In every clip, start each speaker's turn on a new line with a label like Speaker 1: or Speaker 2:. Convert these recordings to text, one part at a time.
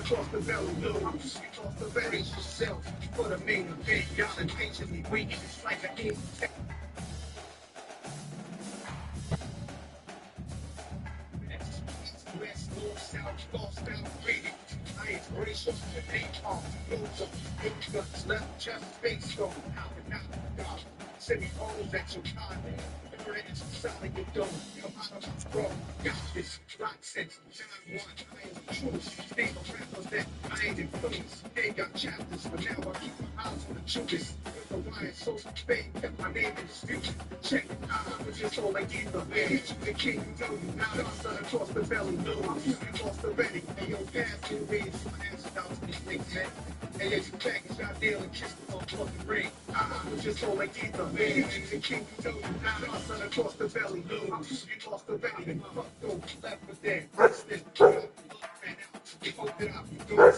Speaker 1: across the belly, loose. You lost the race yourself for the main event. Y'all impatiently waiting. It's like an eight. West, north, south, lost, downgraded. I embrace you, the napalm, blows up, big guns, left chest, face stone, out and out, God. Semi-bones at your contact. It's solid, you don't come out of my throne. Got this rock sense, John 1, I am the truth. They the rappers that I ain't influenced. They got chapters, but now I keep my eyes on the truest. With the wire so fake, kept my name in the street. Check it out, I was just all like either man. The king, you know you now, son across the belly, no. You lost already, and your past two ways, so I answered out to these niggas, man. And yeah, you package out there and kiss the motherfucking ring. I was just all like either man. The king, you know you now, son across the belly, no. You lost already, and fuck those left for dead. You hope that I'm doing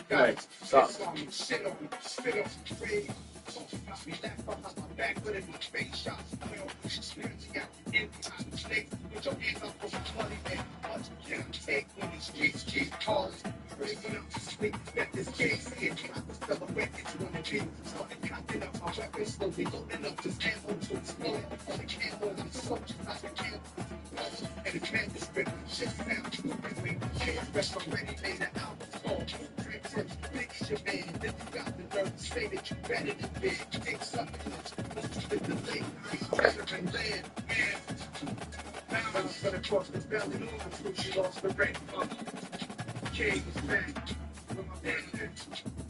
Speaker 1: guys, stop. Shit on me, spit on me, crazy. Talk about me, laugh behind my back, but in my face shots. Well, experiencing out the end behind the snake. Put your hands up for my money, man. Much can I take when these streets keep calling? Breaking up to sleep, got this case here. I was still a record, you wanna be. Started cocking up my weapon, slowly loading up this ammo to explode. On the camel, I'm soldiers, I can camel. And the manuscript, shit sounds moving. Can't rest already, made an album called Dream Tips. Big is your man, then you got the nerve to say that you better than big. Take something else, let's keep it delayed. Better than land, yeah. Now I'm gonna cross the belly, until she lost the red fuck. King is back, with my man.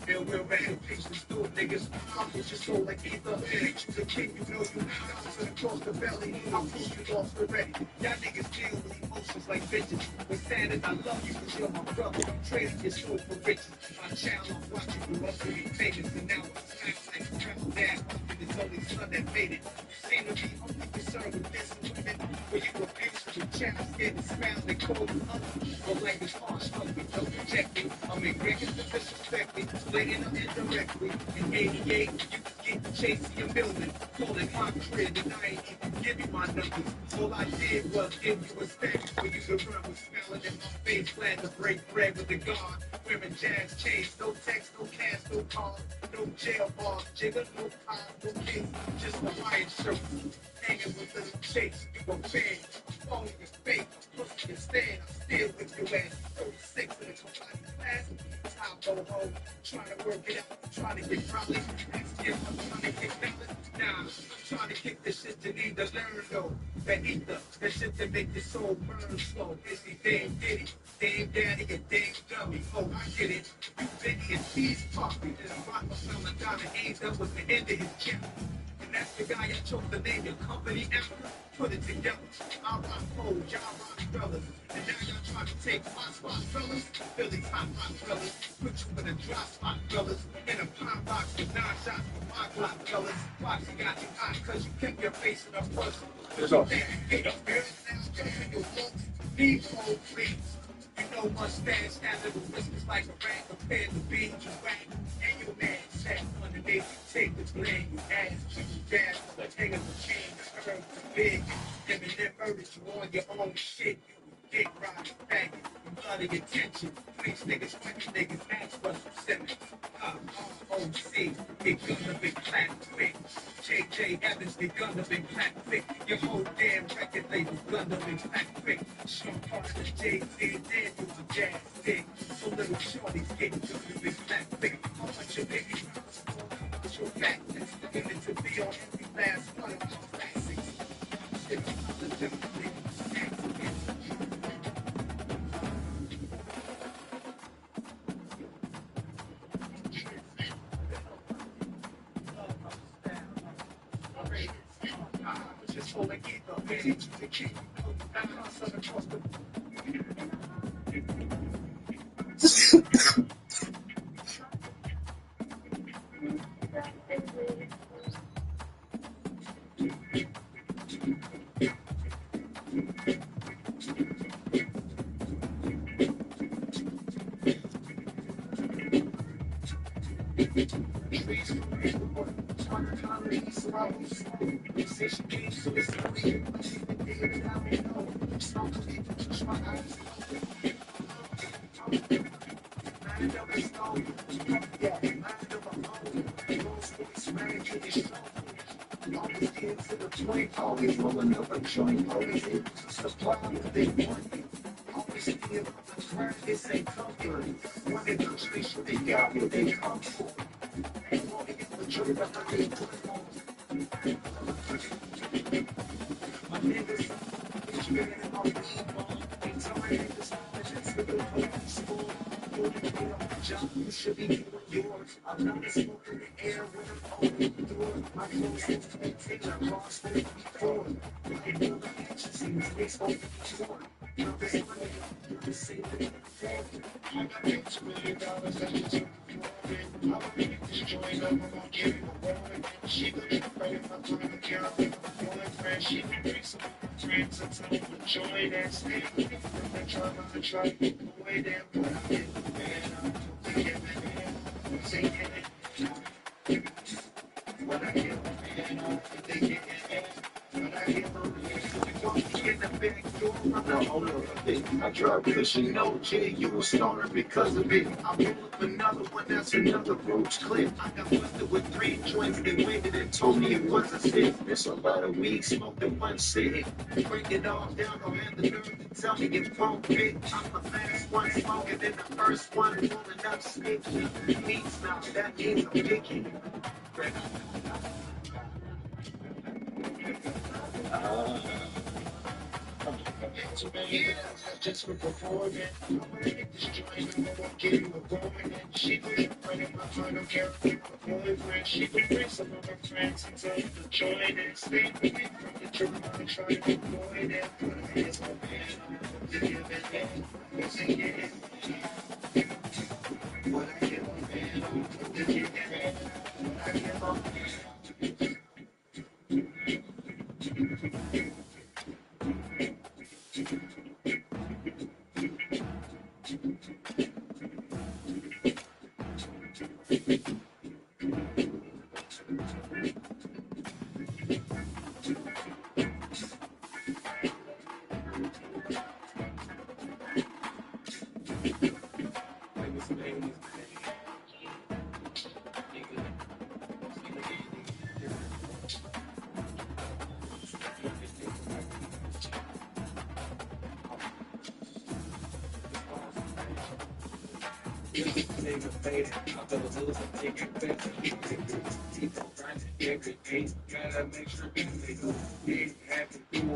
Speaker 1: Ill will man, patience, do niggas. I'm just so like either bitch. The king, you know you now. I'm gonna cross the belly, I'm you lost already. Y'all niggas deal with emotions like bitches. With Sanders, I love you because you're my brother. Trading your soul for riches. My child, I'm watching you up to be famous. And now I'm smacked like a travel dad. And it's only son that made it. Seem to be only concerned with this women. Where you abuse with your child, scared to smile, they call you ugly. But like it's harsh, ugly, don't reject me. I mean, records to disrespect me. Letting them indirectly. In 88, you can get chasing your building. Calling my crib, and I ain't even give you my numbers. All I did was give you respect. When you could run with smiling in my face, glad to break bread with the guard. Wearing jazz chains, no text, no cash, no call, no jail bars, jigger, no pie, no case, just a riot shirt. Hanging with little chase, you gon' bang. Phone is fake, pussy is stand, I'm still with your ass. 36 in the Kalani class, time go home, trying to work it out, trying to get probably. Next year, I'm trying to get balance. Nah, I'm trying to kick this shit to need to learn though. That ether, that shit that make the soul burn slow. Busy damn diddy, damn daddy, and damn dummy. Oh, I get it. You Benny and T's poppy. This rock was selling diamond A's, that was the end of his chapter. And that's the guy I chose to name your company after. Put it together. I rock cold, y'all rock fellas. And now y'all trying to take my spot, fellas. Philly's hot rock fellas. Put you in a dry spot, fellas. In a pine box with 9 shots for my Glock, fellas. Foxy got you hot cause you kept your face in a pussy.
Speaker 2: Let's go.
Speaker 1: Hey, your parents now in your looks. Need cold please. You know mustache after the whiskers like a rat compared to being you whack. And your man sat underneath you take the blame. You ass, you jazz, like hanging the chain, the herb too big. And then murdered you on your own shit. You dick riding faggot. You bloody attention. Please niggas, funny niggas, ask for some Simmons. ROC, big gun of big clap quick. JJ Evans, big gun of big clap quick. Your whole damn record label, gun of big clap quick. Show part of the JZ, then you a jazz dick. So little shorties getting gun of big clap quick. How much your baby rounds, how much your back is. Looking to be on every last one of my classics. Shit, I'm the different niggas. Just hold it, keep up, man. It's the king. I'm son across the. Say she came, so it's free. But she been dating, I don't know. Smoke it, push my eyes. Get to the point, always rolling up a joint, always able to supply what they want. Always feel the grind, this ain't comfort. When they push, make sure they got what they come for. Ain't gonna get the joy that they put on. My niggas, it's better than my weed ball. Ain't tired of this just for the police for. Job, you should be doing yours. I'm not smoking the air when I'm open the door. My clothes is maintained, I lost it before. I know the action seems they spoke before. Now this money, you're the same thing. I got $8 million that you took for it. I'm gonna make this joint up, I'm gonna give it a woman. She could be afraid if I'm trying to care of my boyfriend. She can bring some friends and tell them to join and stay with me. I'm trying to avoid them, but I get man up. When I get man up, they get it. When I get in the back door, I'm the owner of it. I drive pushing OJ, you a stoner because of it. I'm rolling up another one, that's another roach clip. I got busted with 3 joints, they waited and told me it was a sit. It's a lot of weed smoked in one sitting. Break it all down, don't have the nerve to tell me it won't fit. I'm the last one smoking than the first one rolling up sticky. Beats now, that means I'm picky. Yeah, just for performing. I'm gonna hit this joint, I'm gonna give you a woman. She be running my heart, don't care if you're a boyfriend. She can bring some of her friends and tell them to join and stay with me from the drama. I try to avoid it, but it's my man. To give it in, sing it. What I give a man, to give it in. I give a man. Gotta make sure they go. They have to do a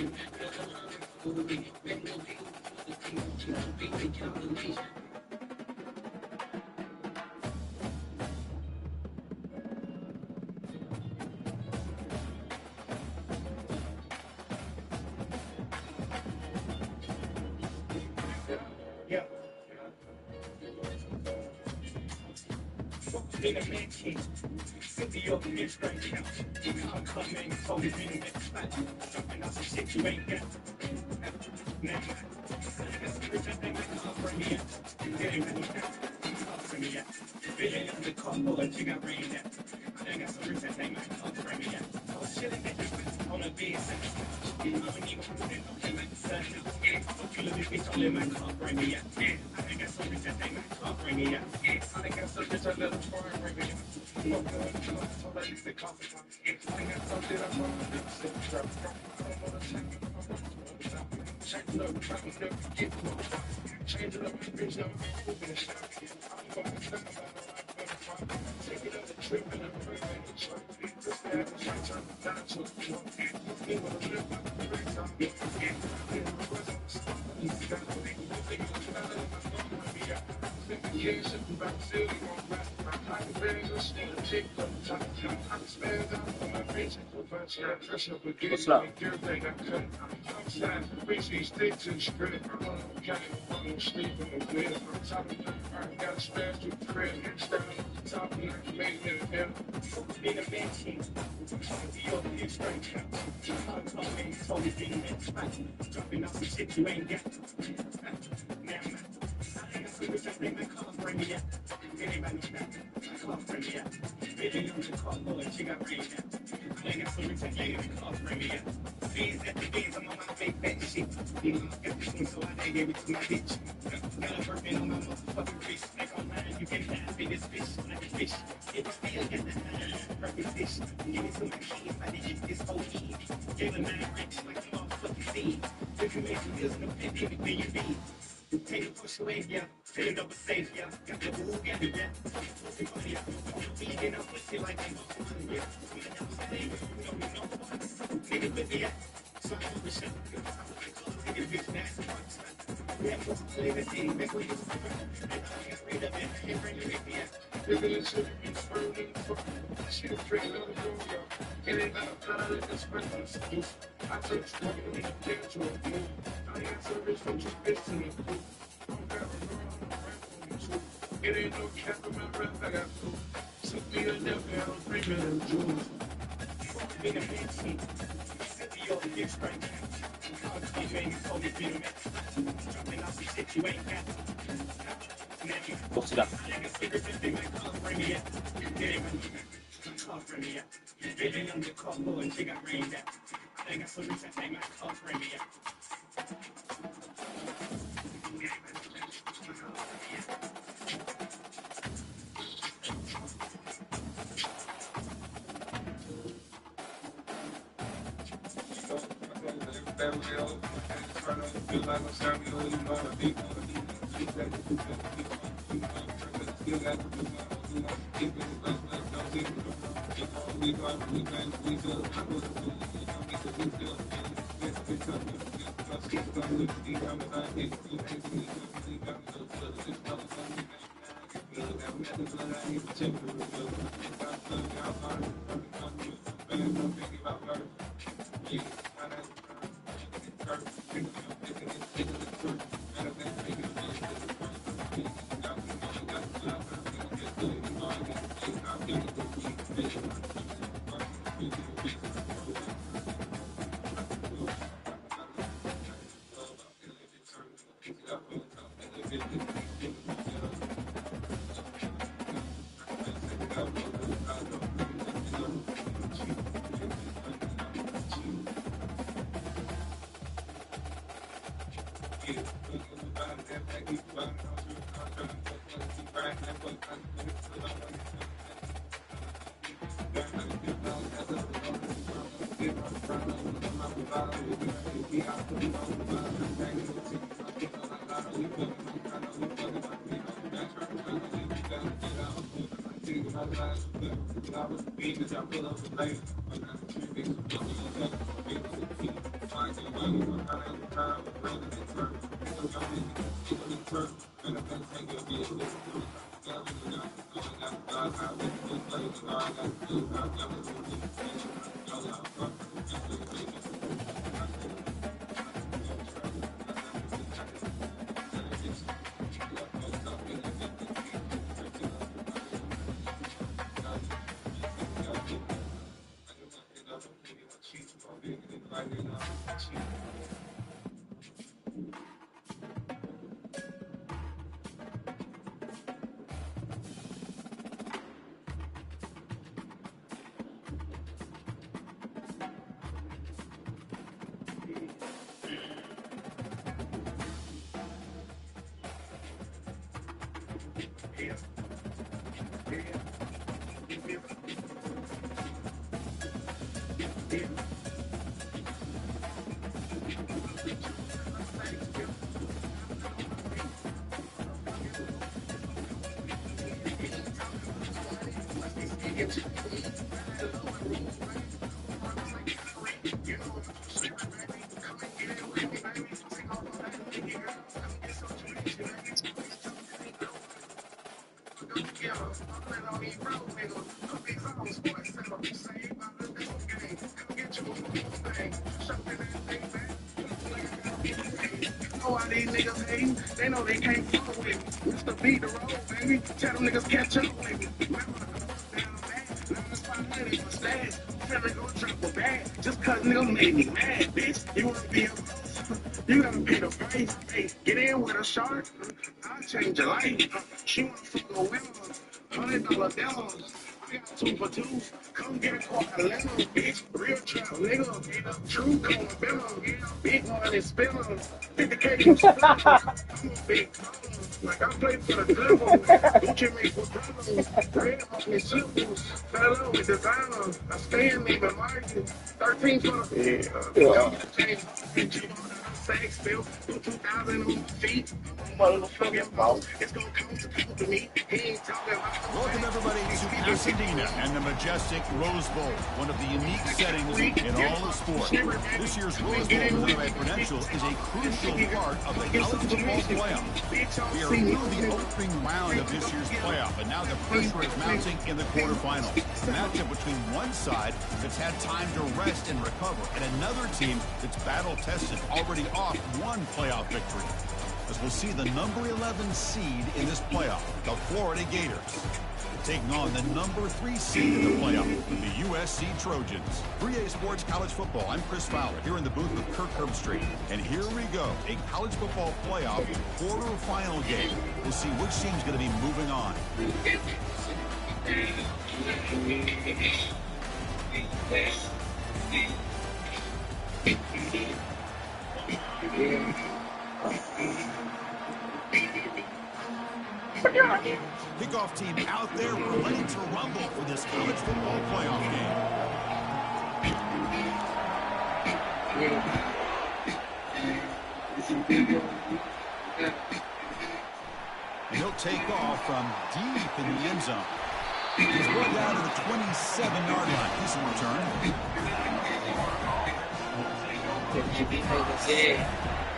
Speaker 1: Yeah. In a man king, city of the straight count. I'm coming, told me in the next spot. Jumping out some shit you ain't got. Now, that's the reason they might come for me. They ain't gonna come for me. They ain't gonna come for it, you got rain out. I got some reason they might come for me. I was chilling at the on a bed, I don't even put it on like the sun. Fuck you, little bitch, don't let my come for me. I got some reason they might come for me. I got some bitch, I let them bring me. I got some shit I want to do. Change it up, try to never get more. Change it up, bitch, I'm moving and stuff. I'm going to talk about it. Take it on the trip and I'm going to try. Just have a shot, trying to die to the floor. You want to live like the rest of me. You got to make me think of the years of the city won't rest. I can barely listen to take the time. I'm spared out from my face and provide that pressure with getting everything I could. Outside, basically stick to the script. I'm kind of sleep in the bed. I'm top of the I got a spare to the crib. Stand on the top and I can make it in in a mansion. The old is straight count. I'm coming, told me in the next spot. Dropping out some shit you ain't got. Now, they might come bring me up. Anybody know that? Come bring me up. Baby, I'm the call boy, she got rain up. I got some reason they come bring me up. Beans at the beans, I'm on my big fat shit. You know, I got this one, so I gave it to my bitch. Got a birthday on my motherfucking wrist. Like online, you can have me this fish, like a fish. If I still got the perfect fish, give it to my kids, I did get this whole kid. Gave a 9 rich, like a motherfucking seed. If you make me listen to that, everything you need. Take a push away, yeah. Take it over safe, yeah. Got the woo, got it, yeah. Everybody up. We get up, pussy like they go to the yeah. We never say, we don't know what. Take it with me, yeah. So I'm over shit. Take it with nasty ones. We have to play the team, make we just read up and bring it with me, yeah. Living in shit, it's burning for shit, straight on the road, yeah. Getting out of this breakfast. I took smoking in the dance room. I got service from two bitches in the pool. It ain't no cap in my rap, I got food. Took me a nap, I was dreaming of jewels. In a big seat, city of the straight count. I'm coming, told me to the max. Dropping out some shit you ain't got.
Speaker 2: What's it up?
Speaker 1: I got cigarettes, they might come bring me up. They might come bring me up. Baby, I'm the call boy, she got rain out. I got some reason they might come bring me up. These niggas hating, they know they can't fuck with me. Mr. Beat the road, baby. Tell them niggas catch up with me. Finna go drop a bag just cause niggas made me mad, bitch. You wanna be a boss? You gotta pay the price. Hey, get in with a shark. I'll change your life. She wanna fuck a winner. $100 demos. I got 2 for 2. Come get a quarter lemon, bitch. Real trap nigga. True come bill. Big money spinner. 50K you spinner. I'm a big baller. Like I play for the good one. Gucci make for brothers. Red off me slippers. Fell in with designer. I stay in even market. 13 for the sex bill. Put 2,000 on my feet. Motherfucking boss. It's gonna come to me. He ain't talking about.
Speaker 3: Welcome everybody to Pasadena and the majestic Rose Bowl, one of the unique settings in all of sport. This year's Rose Bowl presented by Prudential is a crucial part of the college football playoff. We are through the opening round of this year's playoff, and now the pressure is mounting in the quarterfinals. A matchup between one side that's had time to rest and recover, and another team that's battle-tested, already off one playoff victory. As we'll see the number 11 seed in this playoff, the Florida Gators, taking on the number 3 seed in the playoff, the USC Trojans. 3A Sports College Football, I'm Chris Fowler, here in the booth with Kirk Herbstreit. And here we go, a college football playoff quarterfinal game. We'll see which team's going to be moving on. Kickoff team out there, we're ready to rumble for this college football playoff game. And he'll take off from deep in the end zone. He's brought down to the 27-yard line. Decent return.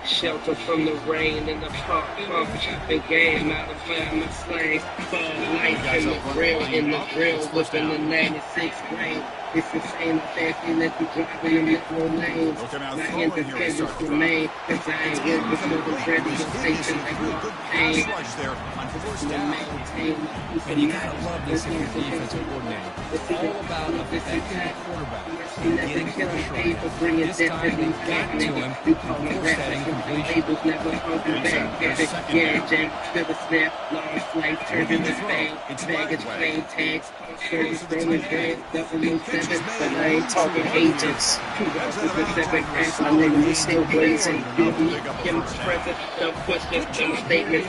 Speaker 4: Shelter from the rain and the pump, the game out of my slang. Ball life in the grill, whipping the 96 grain. It's insane, fancy, let you drive in the middle lane. My independence remain, cause I ain't here before the ready to take the next pain.
Speaker 5: And you gotta love this as your defensive coordinator. It's all about affecting the quarterback, getting pressure on him. This time, they got to him before setting completion.
Speaker 4: Yeah, Jack, never snap, long flight, turned in the bang, baggage, plane tags, service, rolling gas, double 7, but I ain't talking agents. 2 bosses and 7 grams, my nigga, we still blazing. Give me present, no questions, no statements.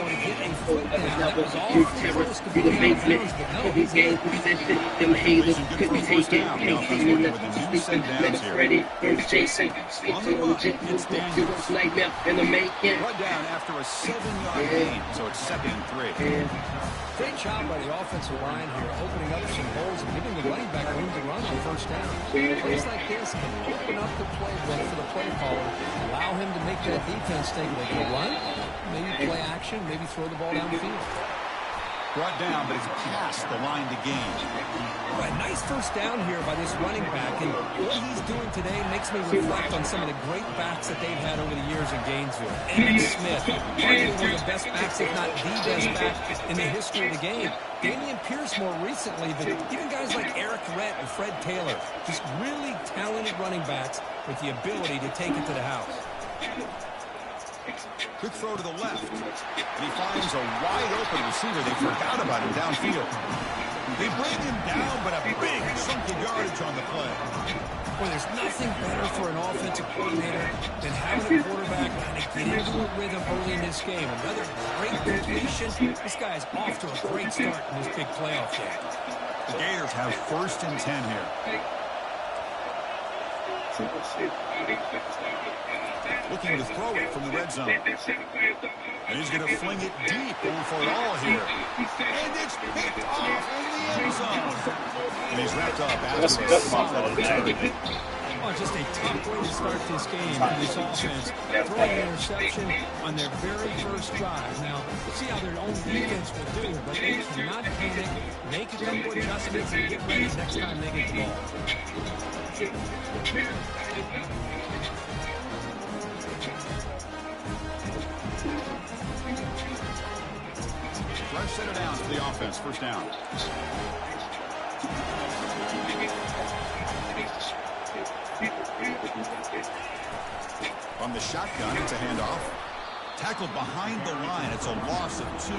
Speaker 4: Another huge terror, through the basement. These games presented, them haters couldn't take it. Can't see me nothing sleeping, let us ready, and chasing. Speak to them, gentle, do what's nightmare in the making.
Speaker 3: Run down after a 7-yard gain, so it's 2nd and 3.
Speaker 5: Great job by the offensive line here, opening up some holes and giving the running back room to run on first down. Plays like this can open up the playbook for the play caller, allow him to make that defense think they can run, maybe play action, maybe throw the ball downfield.
Speaker 3: Brought down, but it's past the line to gain.
Speaker 5: A nice first down here by this running back, and what he's doing today makes me reflect on some of the great backs that they've had over the years in Gainesville. Emmitt Smith, arguably one of the best backs, if not the best back in the history of the game. Damian Pierce more recently, but even guys like Eric Rhett and Fred Taylor, just really talented running backs with the ability to take it to the house.
Speaker 3: Quick throw to the left. And he finds a wide-open receiver. They forgot about him downfield. They bring him down, but a big chunk of yardage on the play.
Speaker 5: Well, there's nothing better for an offensive coordinator than having a quarterback kind of get into a rhythm early in this game. Another great completion. This guy is off to a great start in this big playoff game.
Speaker 3: The Gators have 1st and 10 here. Looking to throw it from the red zone. And he's going to fling it deep, going for it all here. And it's picked off in the end zone. And he's wrapped up after a solid return.
Speaker 5: Oh, just a tough way to start this game for this offense. Throwing an interception on their very first drive. Now, let's see how their own defense will do, but they cannot panic, make a couple adjustments, and get ready next time they get the ball.
Speaker 3: Fresh center down for the offense. First down. From the shotgun, it's a handoff. Tackled behind the line. It's a loss of 2.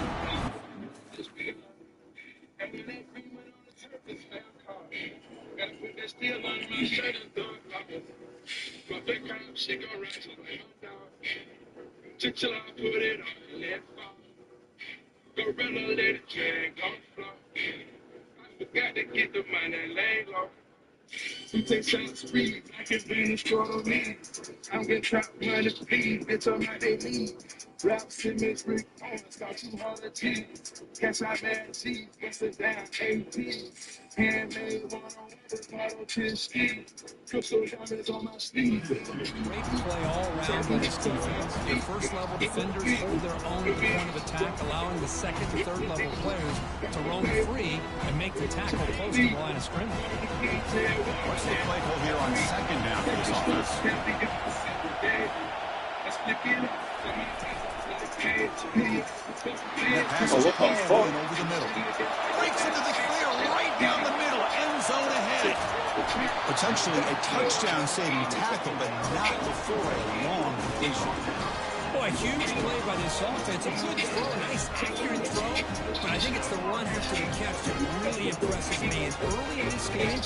Speaker 1: Till I put it on that fall. Gorilla let it drag on the floor. I forgot to get the money laid low. We take shots speed like it's been a struggle me. I'm getting trapped money speed, bitch on how they lead. Rap Simmons, Rick Owens, got 200 G's. Cash out bad G's, bust it down 18. Handmade one-on-one with bottle to ski. Crystal diamonds on my sleeve.
Speaker 5: Great play all around by this defense. The first-level defenders hold their own at the point of attack, allowing the second and third-level players to roam free and make the tackle close to the line of scrimmage.
Speaker 3: What's the play call here on 2nd down for this offense? Pass is over the middle. Breaks into the clear right down the middle. End zone ahead. Potentially a touchdown-saving tackle, but not before a long completion.
Speaker 5: Boy, a huge play by this offense. A good throw, a nice accurate throw. But I think it's the run after the catch that really impresses me. And early in this game,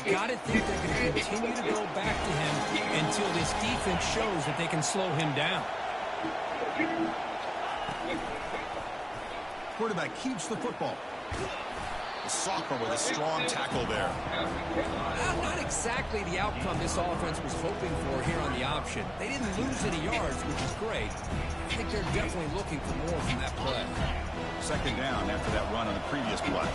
Speaker 5: you got to think they're going to continue to go back to him until this defense shows that they can slow him down.
Speaker 3: Quarterback keeps the football. The Sophomore with a strong tackle there.
Speaker 5: Not exactly the outcome this offense was hoping for here on the option. They didn't lose any yards, which is great. I think they're definitely looking for more from that play.
Speaker 3: 2nd down after that run on the previous play.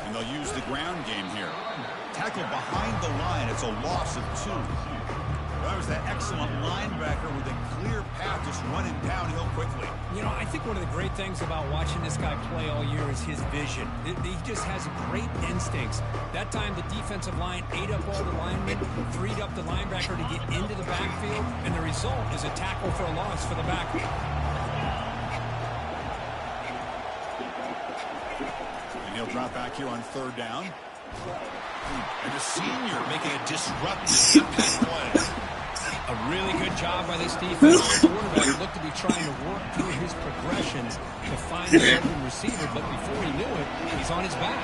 Speaker 3: And they'll use the ground game here. Tackle behind the line. It's a loss of 2. That was that excellent linebacker with a clear path just running downhill quickly.
Speaker 5: You know, I think one of the great things about watching this guy play all year is his vision. He just has great instincts. That time the defensive line ate up all the linemen, freed up the linebacker to get into the backfield, and the result is a tackle for a loss for the backer.
Speaker 3: And he'll drop back here on 3rd down. And the senior making a disruptive impact play.
Speaker 5: A really good job by this defense. The quarterback looked to be trying to work through his progressions to find the open receiver, but before he knew it, he's on his back.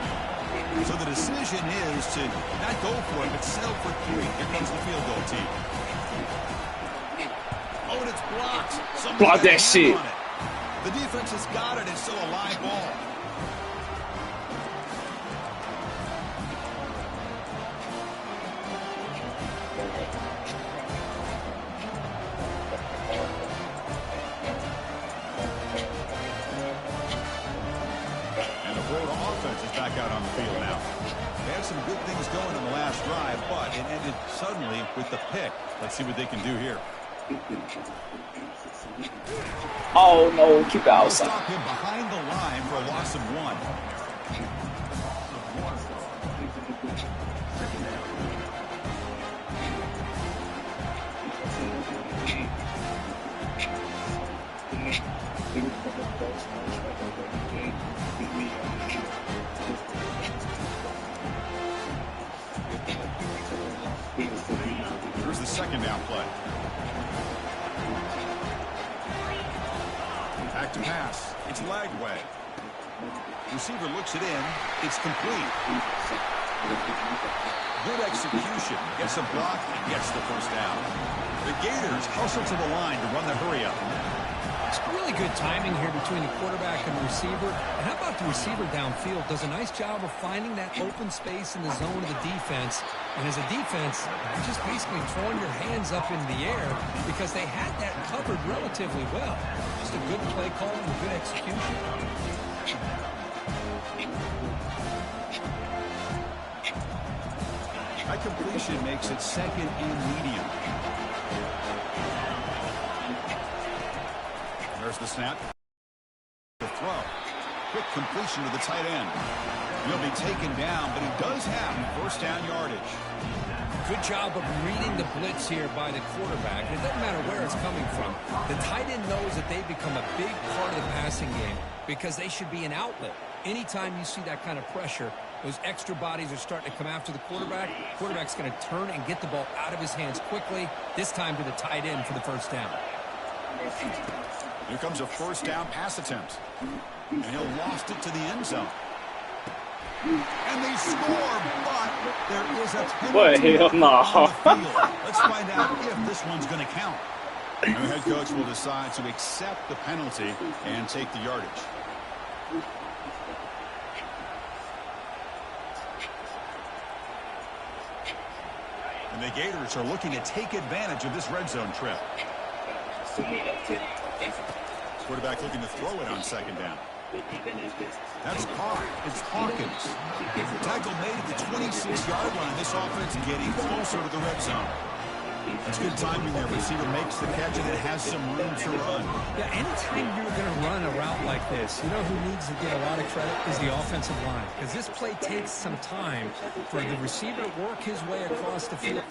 Speaker 3: So the decision is to not go for it, but settle for 3. Here comes the field goal team. Oh, and it's blocked.
Speaker 2: Block that shit.
Speaker 3: The defense has got it. It's still a live ball. some good things going in the last drive, but it ended suddenly with the pick. Let's see what they can do here.
Speaker 2: Oh no, keep it
Speaker 3: They'll
Speaker 2: outside.
Speaker 3: stop him behind the line for a loss of 1. Here's the second down play. Back to pass. It's Lagway. Receiver looks it in. It's complete. Good execution. Gets a block and gets the first down. The Gators hustle to the line to run the hurry up.
Speaker 5: It's really good timing here between the quarterback and the receiver. And how about the receiver downfield? Does a nice job of finding that open space in the zone of the defense. And as a defense, you're just basically throwing your hands up in the air because they had that covered relatively well. Just a good play call and good execution.
Speaker 3: That completion makes it second and medium. There's the snap. The throw. Quick completion to the tight end. He'll be taken down, but he does have first down yardage.
Speaker 5: Good job of reading the blitz here by the quarterback. It doesn't matter where it's coming from. The tight end knows that they've become a big part of the passing game because they should be an outlet. Anytime you see that kind of pressure, those extra bodies are starting to come after the quarterback. Quarterback's going to turn and get the ball out of his hands quickly, this time to the tight end for the first down.
Speaker 3: Here comes a first down pass attempt. And he'll loft it to the end zone. And they score, but there is a penalty on the field. Let's find out if this one's going to count. The head coach will decide to accept the penalty and take the yardage. And the Gators are looking to take advantage of this red zone trip. Quarterback looking to throw it on second down. That's caught. It's Hawkins. Tackle made at the 26-yard line. This offense getting closer to the red zone. That's good timing there. Receiver makes the catch and it has some room to run.
Speaker 5: Yeah, anytime you're going to run a route like this, you know who needs to get a lot of credit is the offensive line. Because this play takes some time for the receiver to work his way across the field.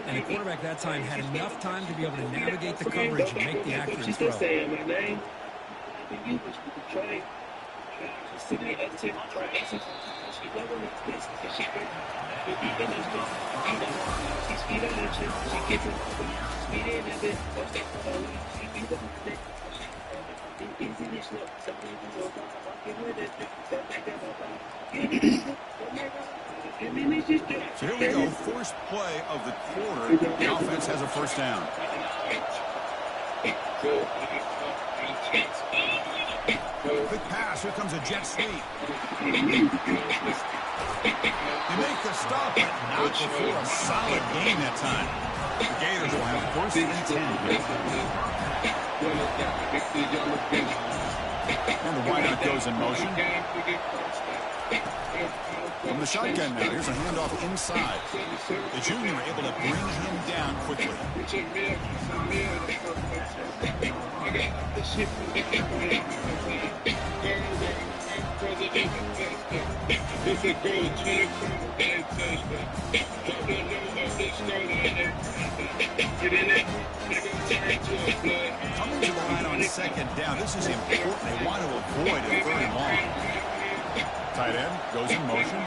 Speaker 5: And the quarterback that time had enough time to be able to navigate the coverage and make the accurate throw.
Speaker 3: So here we go, first play of the quarter. The offense has a first down. Quick pass, here comes a jet sweep. They make the stop, but not before a solid game that time. The Gators will have first and 10. And the wideout goes in motion. From the shotgun now, here's a handoff inside. The junior able to bring him down quickly. Coming to the line on second down, this is important. They want to avoid a third and long. Tight end goes in motion.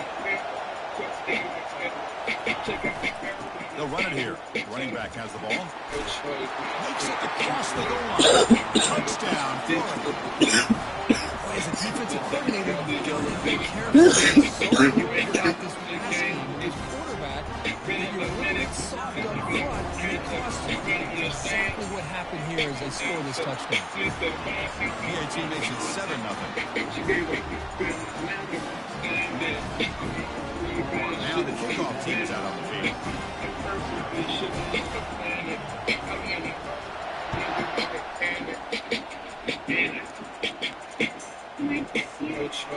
Speaker 3: They'll run it here. Running back has the ball. Makes it across the goal line. Touchdown, Florida.
Speaker 5: As a defensive coordinator, you got to be careful. So worried about this passing with this quarterback that you're a little bit soft up front and it costs you. Exactly what happened here as they score this touchdown.
Speaker 3: PAT makes it 7-0. Now the kickoff teams out on the field.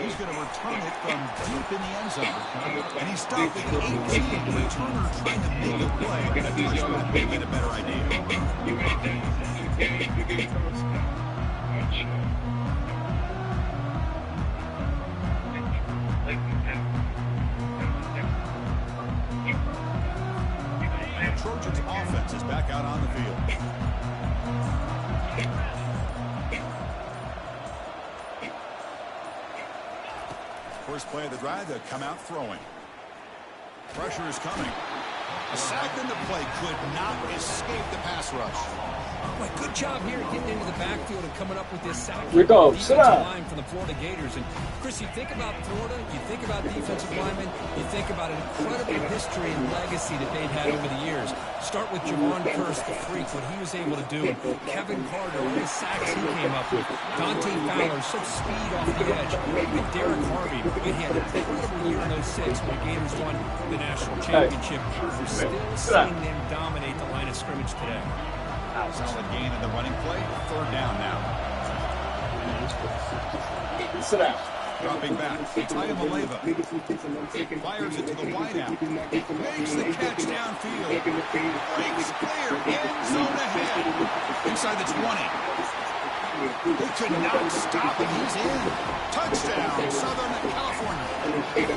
Speaker 3: He's going to return it from deep in the end zone. And he's stopping 18. The returner trying to make a play. And a touchback may get a better idea. Trojans offense is back out on the field. First play of the drive, they'll come out throwing. Pressure is coming. A sack in the play could not escape the pass rush.
Speaker 5: Boy, good job here getting into the backfield and coming up with this sack.
Speaker 2: Rico, sit down.
Speaker 5: Line from the Florida Gators. And Chris, you think about Florida, you think about defensive linemen, you think about an incredible history and legacy that they've had over the years. Start with Javon Curse, the freak, what he was able to do. Kevin Carter, all the sacks he came up with. Dante Fowler, such speed off the edge. And Derek Harvey, he had an incredible year in 06 when the Gators won the national championship. We're still seeing them dominate the line of scrimmage today.
Speaker 3: Solid gain in the running play. Third down now.
Speaker 2: Sit down.
Speaker 3: Dropping back. Itaya Maleva fires it to the wideout. Makes the catch downfield. Breaks clear. End zone ahead. Inside the 20. They could not stop him. He's in. Touchdown, Southern California.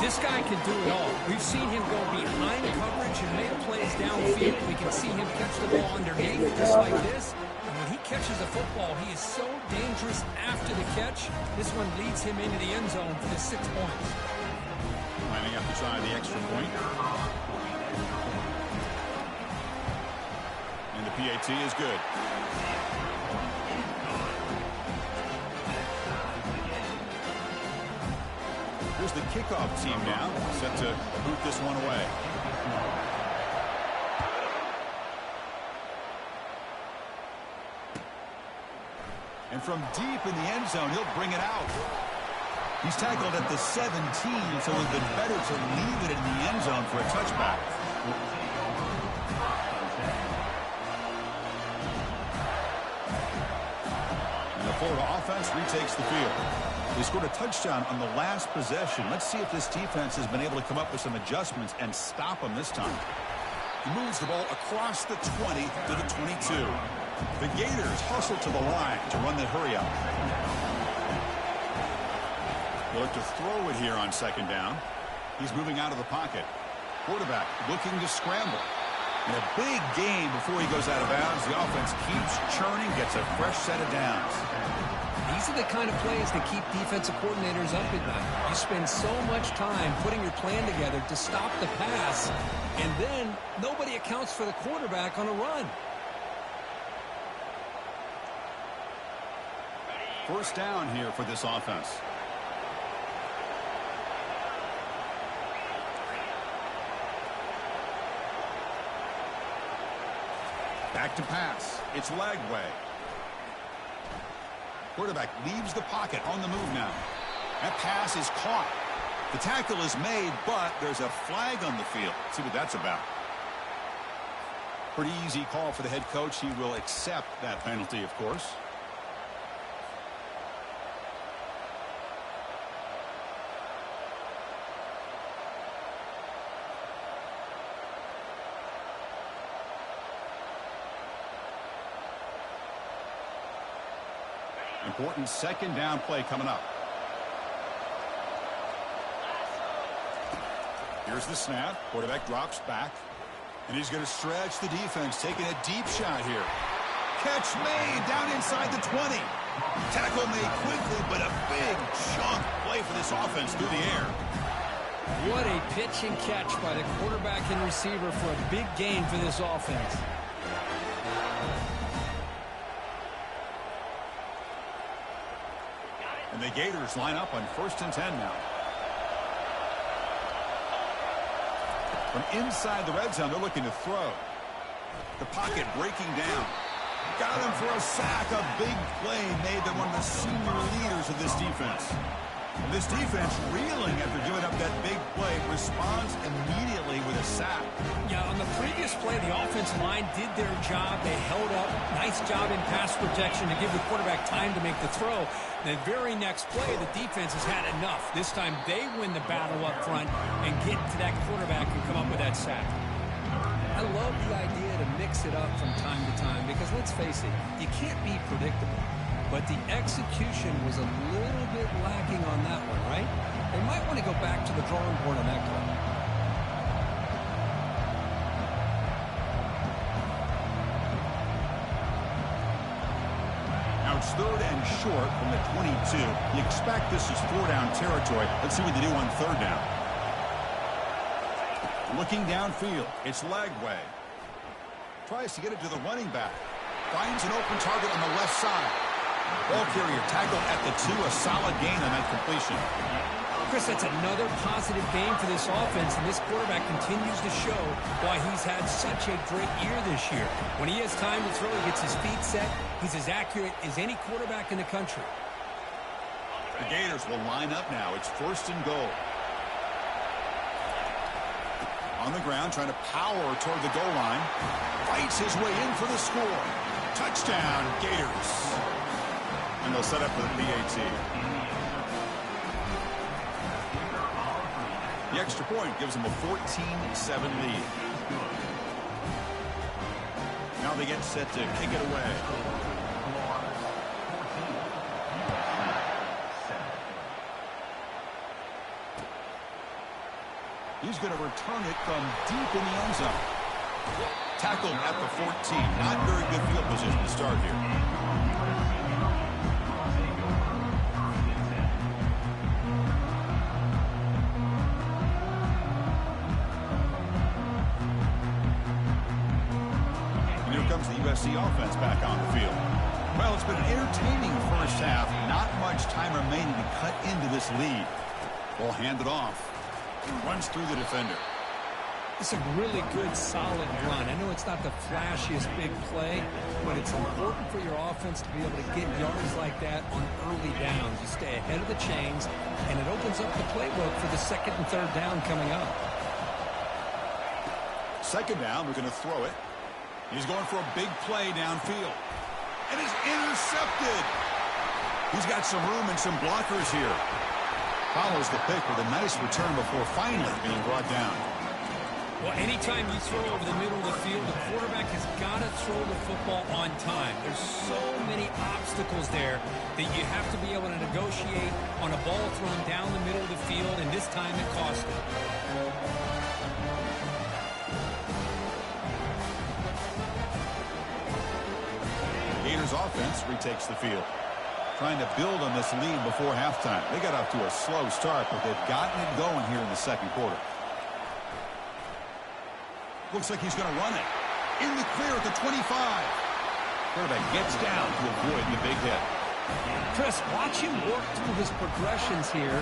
Speaker 5: This guy can do it all. We've seen him go behind coverage and make plays downfield. We can see him catch the ball underneath just like this. And when he catches a football, he is so dangerous after the catch. This one leads him into the end zone for the 6 points.
Speaker 3: Lining up to try the extra point. And the PAT is good. Here's the kickoff team now, set to boot this one away. And from deep in the end zone, he'll bring it out. He's tackled at the 17, so it would have been better to leave it in the end zone for a touchback. And the Florida offense retakes the field. They scored a touchdown on the last possession. Let's see if this defense has been able to come up with some adjustments and stop them this time. He moves the ball across the 20 to the 22. The Gators hustle to the line to run the hurry up. They'll look to throw it here on second down. He's moving out of the pocket. Quarterback looking to scramble. And a big gain before he goes out of bounds. The offense keeps churning, gets a fresh set of downs.
Speaker 5: These are the kind of plays that keep defensive coordinators up at night. You spend so much time putting your plan together to stop the pass, and then nobody accounts for the quarterback on a run.
Speaker 3: First down here for this offense. Back to pass. It's Lagway. Quarterback leaves the pocket on the move now. That pass is caught. The tackle is made, but there's a flag on the field. Let's see what that's about. Pretty easy call for the head coach. He will accept that penalty, of course. Important second down play coming up. Here's the snap. Quarterback drops back. And he's going to stretch the defense, taking a deep shot here. Catch made down inside the 20. Tackle made quickly, but a big chunk play for this offense through the air.
Speaker 5: What a pitch and catch by the quarterback and receiver for a big gain for this offense.
Speaker 3: And the Gators line up on 1st and 10 now. From inside the red zone, they're looking to throw. The pocket breaking down. Got him for a sack. A big play made by one of the senior leaders of this defense. And this defense, reeling after giving up that big play, responds immediately.
Speaker 5: previous play, the offensive line did their job. They held up. Nice job in pass protection to give the quarterback time to make the throw. The very next play, the defense has had enough. This time they win the battle up front and get to that quarterback and come up with that sack. I love the idea to mix it up from time to time because, let's face it, you can't be predictable. But the execution was a little bit lacking on that one, right? They might want to go back to the drawing board on that call.
Speaker 3: Now it's 3rd and short from the 22. You expect this is 4-down territory. Let's see what they do on 3rd down. Looking downfield, it's Lagway. Tries to get it to the running back. Finds an open target on the left side. Ball carrier tackled at the 2, a solid gain on that completion.
Speaker 5: Chris, that's another positive game for this offense, and this quarterback continues to show why he's had such a great year this year. When he has time to throw, he gets his feet set. He's as accurate as any quarterback in the country.
Speaker 3: The Gators will line up now. It's 1st and goal. On the ground, trying to power toward the goal line. Fights his way in for the score. Touchdown, Gators. And they'll set up for the PAT. The extra point gives them a 14-7 lead. Now they get set to kick it away. He's going to return it from deep in the end zone. Tackled at the 14. Not very good field position to start here. Comes the USC offense back on the field. Well, it's been an entertaining first half. Not much time remaining to cut into this lead. Ball handed off. Runs through the defender.
Speaker 5: It's a really good, solid run. I know it's not the flashiest big play, but it's important for your offense to be able to get yards like that on early downs. You stay ahead of the chains, and it opens up the playbook for the 2nd and 3rd down coming up.
Speaker 3: 2nd down, we're going to throw it. He's going for a big play downfield. And is intercepted. He's got some room and some blockers here. Follows the pick with a nice return before finally being brought down.
Speaker 5: Well, anytime you throw over the middle of the field, the quarterback has got to throw the football on time. There's so many obstacles there that you have to be able to negotiate on a ball thrown down the middle of the field, and this time it cost him.
Speaker 3: Gators offense retakes the field. Trying to build on this lead before halftime. They got off to a slow start, but they've gotten it going here in the 2nd quarter. Looks like he's going to run it. In the clear at the 25. Quarterback gets down to avoid the big hit.
Speaker 5: Chris, watch him work through his progressions here.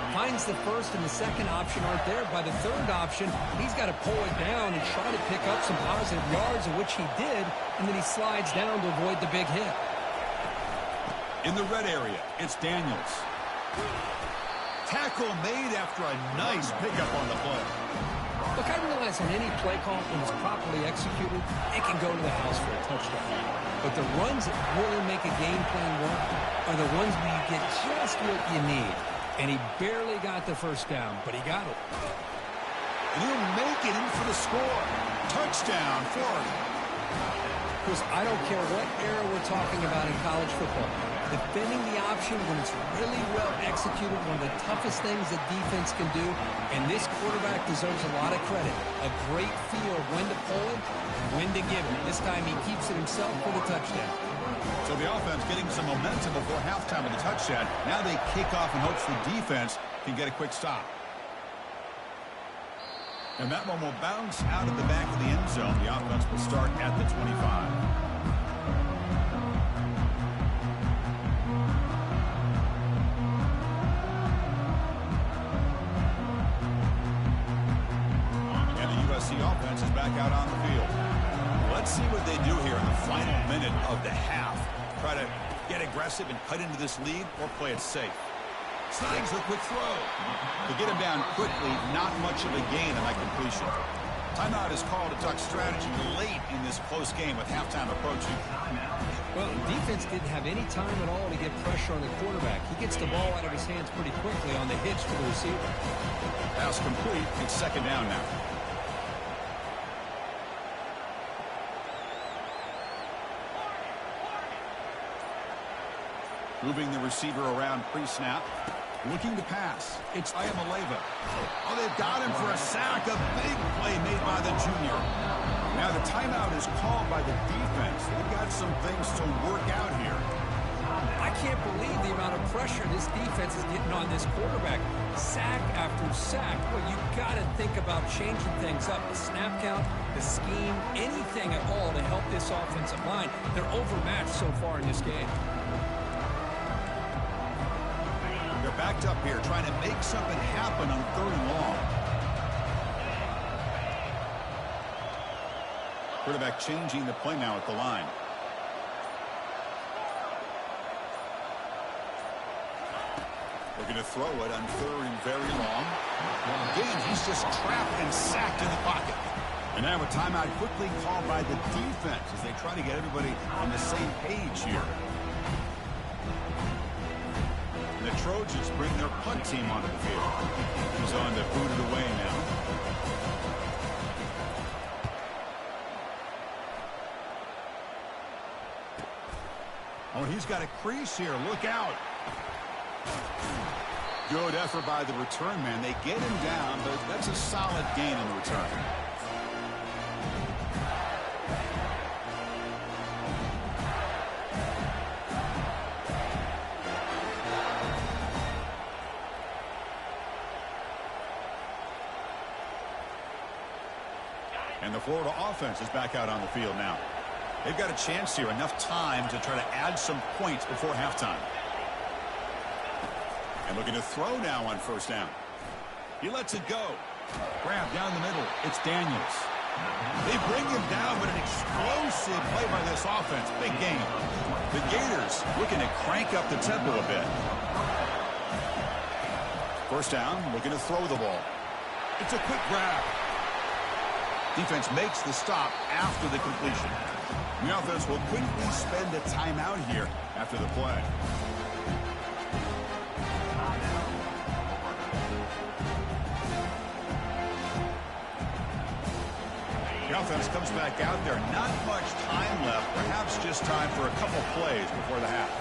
Speaker 5: Finds the 1st and the 2nd option aren't there. By the 3rd option, he's got to pull it down and try to pick up some positive yards, of which he did, and then he slides down to avoid the big hit.
Speaker 3: In the red area, it's Daniels. Tackle made after a nice pickup on the play.
Speaker 5: Look, I realize on any play call, when it's properly executed, it can go to the house for a touchdown. But the runs that really make a game plan work are the ones where you get just what you need. And he barely got the 1st down, but he got it.
Speaker 3: And he'll make it in for the score. Touchdown, Florida.
Speaker 5: Chris, I don't care what era we're talking about in college football. Defending the option when it's really well executed, one of the toughest things that defense can do, and this quarterback deserves a lot of credit. A great feel of when to pull it and when to give it. This time he keeps it himself for the touchdown.
Speaker 3: So the offense getting some momentum before halftime with the touchdown. Now they kick off in hopes the defense can get a quick stop. And that one will bounce out of the back of the end zone. The offense will start at the 25. The offense is back out on the field. Let's see what they do here in the final minute of the half. Try to get aggressive and cut into this lead or play it safe. Snags the quick throw. To get him down quickly, not much of a gain on that completion. Timeout is called to duck strategy late in this close game with halftime approaching.
Speaker 5: Well, defense didn't have any time at all to get pressure on the quarterback. He gets the ball out of his hands pretty quickly on the hitch to the receiver.
Speaker 3: Pass complete. It's second down now. Moving the receiver around pre-snap. Looking to pass. It's Ayamaleva. Oh, they've got him for a sack. A big play made by the junior. Now the timeout is called by the defense. They've got some things to work out here.
Speaker 5: I can't believe the amount of pressure this defense is getting on this quarterback. Sack after sack. Well, you got to think about changing things up. The snap count, the scheme, anything at all to help this offensive line. They're overmatched so far in this game.
Speaker 3: They're backed up here trying to make something happen on 3rd and long. Quarterback changing the play now at the line. They're going to throw it on 3rd and very long. Again, he's just trapped and sacked in the pocket. And now a timeout quickly called by the defense as they try to get everybody on the same page here. And the Trojans bring their punt team onto the field. He's on to boot it away now. Oh, he's got a crease here. Look out. Good effort by the return man. They get him down, but that's a solid gain in the return. And the Florida offense is back out on the field now. They've got a chance here, enough time to try to add some points before halftime. And looking to throw now on 1st down. He lets it go. Grab down the middle. It's Daniels. They bring him down, but an explosive play by this offense. Big game. The Gators looking to crank up the tempo a bit. 1st down, looking to throw the ball. It's a quick grab. Defense makes the stop after the completion. The offense will quickly spend a timeout here after the play. The offense comes back out there. Not much time left. Perhaps just time for a couple plays before the half.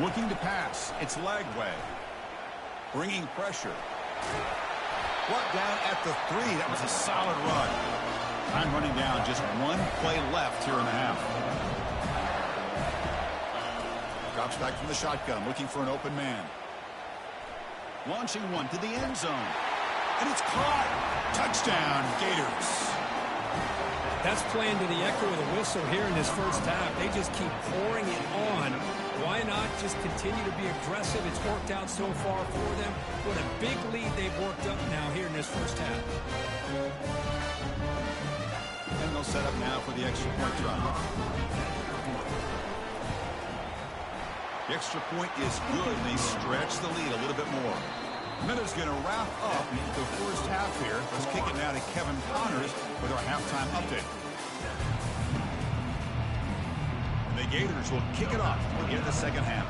Speaker 3: Looking to pass. It's Lagway. Bringing pressure. Brought down at the 3. That was a solid run. Time running down. Just one play left here in the half. Drops back from the shotgun. Looking for an open man. Launching one to the end zone. And it's caught. Touchdown, Gators.
Speaker 5: That's playing to the echo of the whistle here in this 1st half. They just keep pouring it on. Why not just continue to be aggressive? It's worked out so far for them. What a big lead they've worked up now here in this 1st half.
Speaker 3: And they'll set up now for the extra point drive. The extra point is good. They stretch the lead a little bit more. Minute's going to wrap up the 1st half here. Let's kick it now to Kevin Connors with our halftime update. And the Gators will kick it off to begin the 2nd half.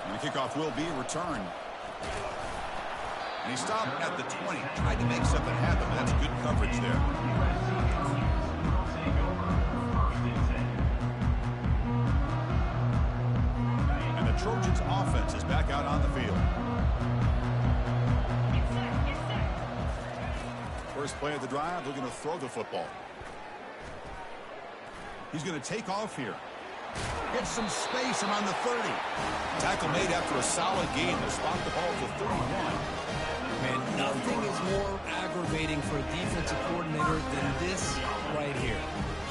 Speaker 3: And the kickoff will be returned. And he stopped at the 20. Tried to make something happen, but that's good coverage there. Trojans offense is back out on the field. First play of the drive, looking to throw the football. He's going to take off here. Gets some space and on the 30. Tackle made after a solid gain to spot the ball to 31.
Speaker 5: Man, nothing is more aggravating for a defensive coordinator than this right here.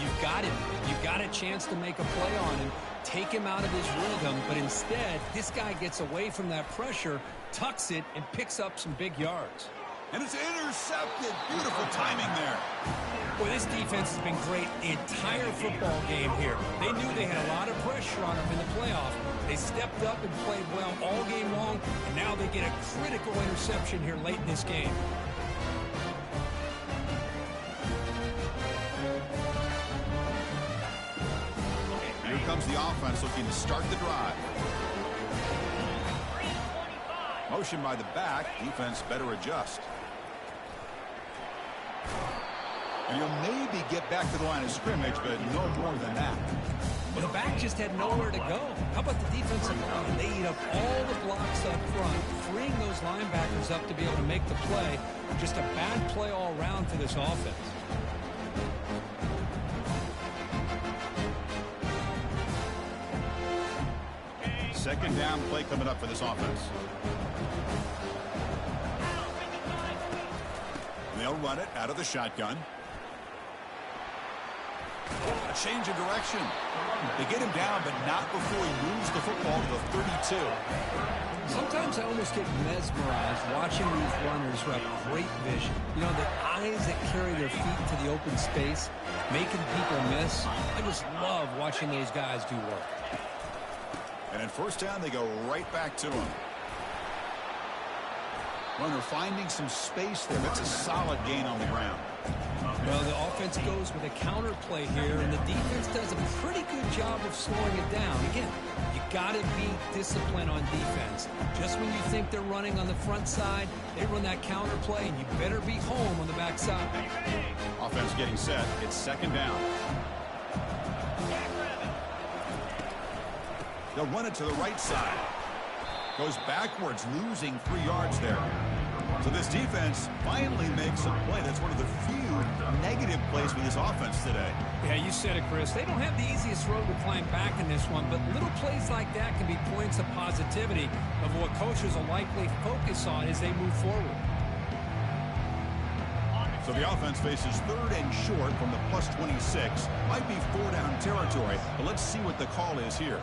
Speaker 5: You've got him. You've got a chance to make a play on him, take him out of his rhythm, but instead, this guy gets away from that pressure, tucks it, and picks up some big yards.
Speaker 3: And it's intercepted. Beautiful timing there.
Speaker 5: Well, this defense has been great the entire football game here. They knew they had a lot of pressure on them in the playoff, They stepped up and played well all game long, and now they get a critical interception here late in this game.
Speaker 3: Here comes the offense looking to start the drive. Motion by the back. Defense better adjust. And you'll maybe get back to the line of scrimmage, but no more than that.
Speaker 5: Well, the back just had nowhere to go. How about the defensive line? They eat up all the blocks up front, freeing those linebackers up to be able to make the play. Just a bad play all around for this offense.
Speaker 3: Second down play coming up for this offense. They'll run it out of the shotgun. A change of direction. They get him down, but not before he moves the football to the 32.
Speaker 5: Sometimes I almost get mesmerized watching these runners who have great vision. You know, the eyes that carry their feet to the open space, making people miss. I just love watching those guys do work.
Speaker 3: And in first down, they go right back to him. Runner finding some space there. That's a solid gain on the ground.
Speaker 5: Well, the offense goes with a counter play here, and the defense does a pretty good job of slowing it down. Again, you got to be disciplined on defense. Just when you think they're running on the front side, they run that counter play, and you better be home on the back side.
Speaker 3: Offense getting set. It's second down. They'll run it to the right side. Goes backwards, losing 3 yards there. So this defense finally makes a play. That's one of the few negative plays for this offense today.
Speaker 5: Yeah, you said it, Chris. They don't have the easiest road to climb back in this one, but little plays like that can be points of positivity of what coaches will likely focus on as they move forward.
Speaker 3: So the offense faces third and short from the plus 26. Might be 4-down territory, but let's see what the call is here.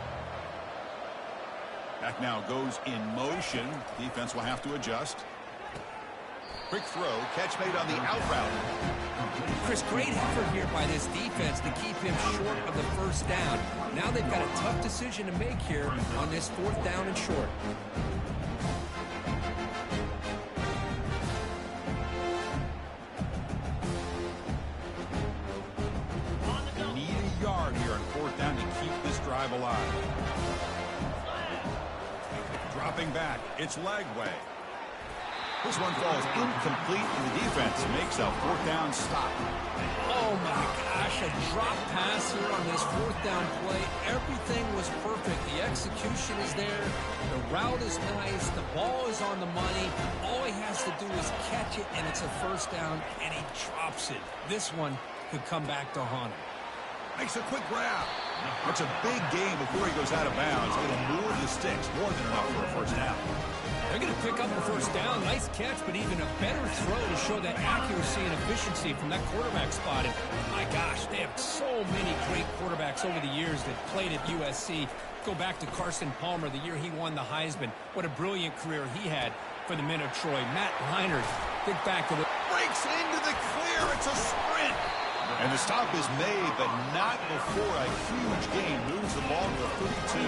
Speaker 3: Back now goes in motion. Defense will have to adjust. Quick throw. Catch made on the out route.
Speaker 5: Chris, great effort here by this defense to keep him short of the first down. Now they've got a tough decision to make here on this 4th down and short.
Speaker 3: Need a yard here on 4th down to keep this drive alive. Dropping back. It's Lagway. This one falls incomplete, and the defense makes a 4th down stop.
Speaker 5: Oh, my gosh, a drop pass here on this 4th down play. Everything was perfect. The execution is there. The route is nice. The ball is on the money. All he has to do is catch it, and it's a 1st down, and he drops it. This one could come back to haunt him.
Speaker 3: Makes a quick grab. It's a big game before he goes out of bounds. A little more to the sticks, more than enough for a 1st down.
Speaker 5: They're going to pick up the 1st down. Nice catch, but even a better throw to show that accuracy and efficiency from that quarterback spot. And my gosh, they have so many great quarterbacks over the years that played at USC. Go back to Carson Palmer, the year he won the Heisman. What a brilliant career he had for the men of Troy. Matt Leinart, think back to the...
Speaker 3: Breaks into the clear. It's a sprint. And the stop is made, but not before a huge gain moves the ball to the 32.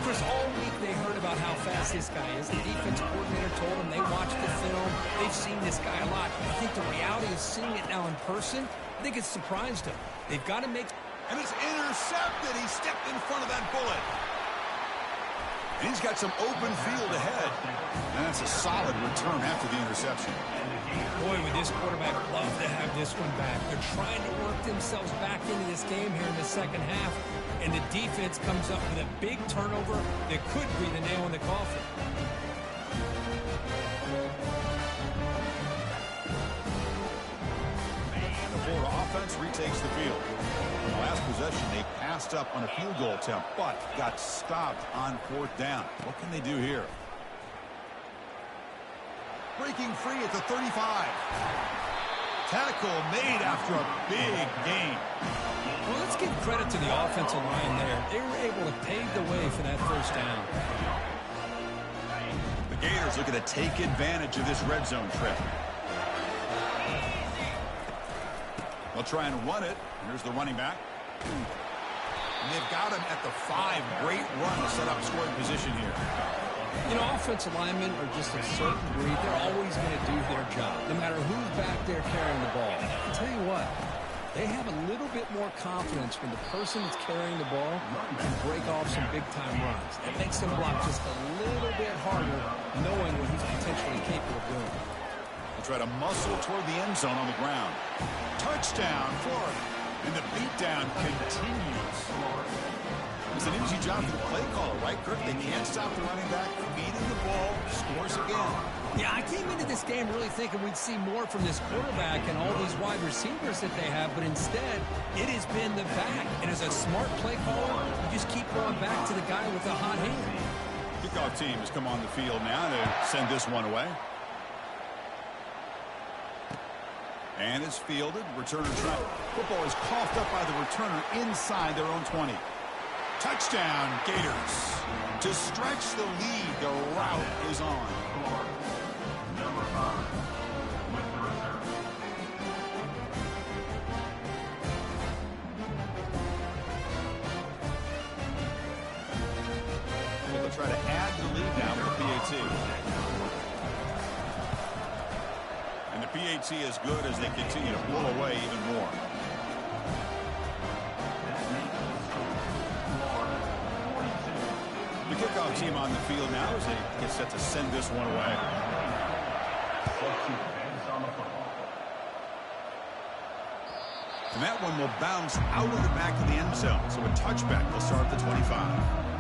Speaker 5: Chris, all week they heard about how fast this guy is. The defense coordinator told them they watched the film. They've seen this guy a lot. I think the reality of seeing it now in person, I think it's surprised them. They've got to make...
Speaker 3: And it's intercepted. He stepped in front of that bullet. And he's got some open field ahead. And that's a solid return after the interception.
Speaker 5: Boy, would this quarterback love to have this one back. They're trying to work themselves back into this game here in the second half. And the defense comes up with a big turnover that could be the nail in the coffin.
Speaker 3: And the Florida offense retakes the field. On the last possession, they passed up on a field goal attempt, but got stopped on 4th down. What can they do here? Breaking free at the 35. Tackle made after a big gain.
Speaker 5: Well, let's give credit to the offensive line there. They were able to pave the way for that 1st down.
Speaker 3: The Gators looking to take advantage of this red zone trip. They'll try and run it. Here's the running back. And they've got him at the 5. Great run to set up scoring position here.
Speaker 5: You know, offensive linemen are just a certain breed. They're always going to do their job, no matter who's back there carrying the ball. I'll tell you what, they have a little bit more confidence when the person that's carrying the ball can break off some big-time runs. That makes them block just a little bit harder, knowing what he's potentially capable of doing.
Speaker 3: They try to muscle toward the end zone on the ground. Touchdown, Florida. And the beatdown continues. It's an easy job for the play caller, right, Kirk? They can't stop the running back, feeding the ball, scores again.
Speaker 5: Yeah, I came into this game really thinking we'd see more from this quarterback and all these wide receivers that they have, but instead, it has been the back. And as a smart play caller, you just keep going back to the guy with the hot hand.
Speaker 3: Kickoff team has come on the field now to send this one away. And it's fielded. Returner try. Football is coughed up by the returner inside their own 20. Touchdown, Gators. To stretch the lead, the route is on.
Speaker 1: Number 5 with the return.
Speaker 3: Well, they'll try to add to the lead now with the PAT. And the PAT is good as they continue to pull away even more. The kickoff team on the field now as they get set to send this one away. And that one will bounce out of the back of the end zone. So a touchback will start at the 25.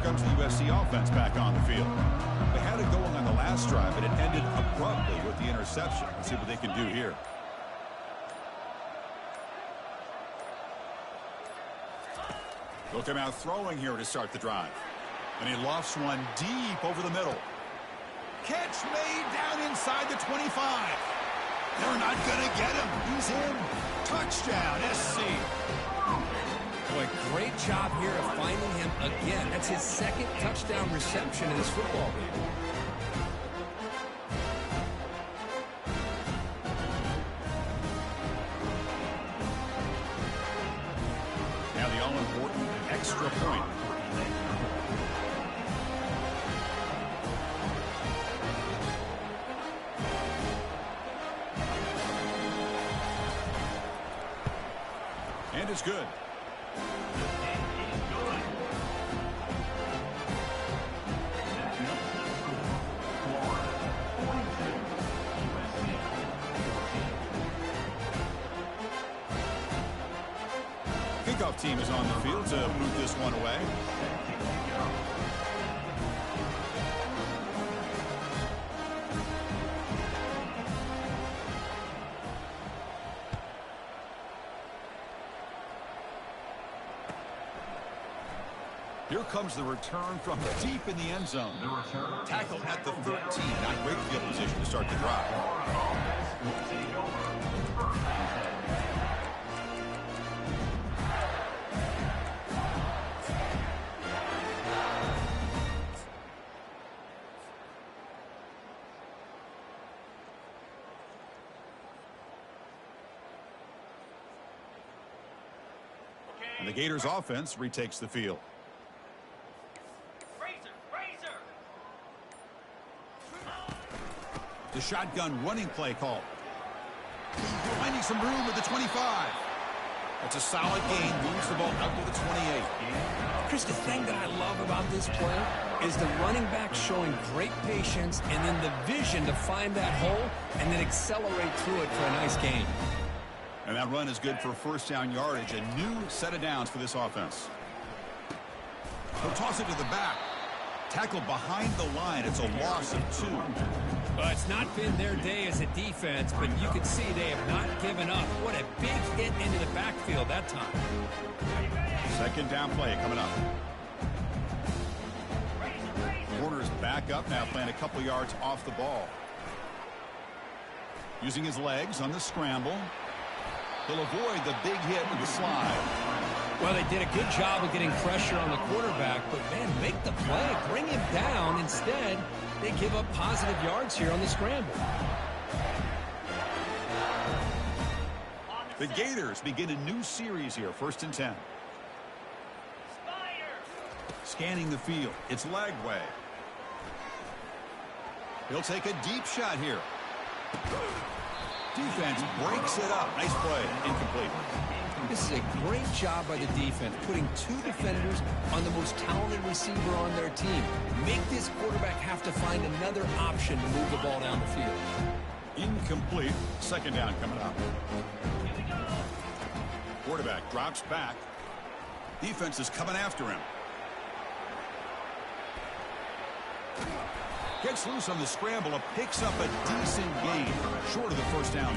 Speaker 3: Comes the USC offense back on the field. They had it going on the last drive, but it ended abruptly with the interception. Let's see what they can do here. They'll come out throwing here to start the drive. And he lofts one deep over the middle. Catch made down inside the 25. They're not going to get him. He's in. Touchdown, SC.
Speaker 5: Boy, great job here of finding him again. That's his second touchdown reception in this football game.
Speaker 3: Now the all-important extra point. And it's good. Kickoff team is on the field to move this one away. Here comes the return from deep in the end zone. Tackle at the 13. Not great field position to start the drive. And the Gators offense retakes the field. The shotgun running play call. Finding some room at the 25. That's a solid gain. Moves the ball out to the 28.
Speaker 5: Chris, the thing that I love about this play is the running back showing great patience and then the vision to find that hole and then accelerate through it for a nice gain.
Speaker 3: And that run is good for first down yardage. A new set of downs for this offense. He'll toss it to the back. Tackled behind the line. It's a loss of 2.
Speaker 5: Well, it's not been their day as a defense, but you can see they have not given up. What a big hit into the backfield that time.
Speaker 3: Second down play coming up. Warner's back up now, playing a couple yards off the ball. Using his legs on the scramble. He'll avoid the big hit with the slide.
Speaker 5: Well, they did a good job of getting pressure on the quarterback, but, man, make the play. Bring him down. Instead, they give up positive yards here on the scramble.
Speaker 3: The Gators begin a new series here, 1st and 10. Scanning the field. It's Lagway. He'll take a deep shot here. Defense breaks it up. Nice play. Incomplete.
Speaker 5: This is a great job by the defense, putting 2 defenders on the most talented receiver on their team. Make this quarterback have to find another option to move the ball down the field.
Speaker 3: Incomplete. 2nd down coming up. Quarterback drops back. Defense is coming after him. Gets loose on the scramble and picks up a decent gain, short of the 1st down.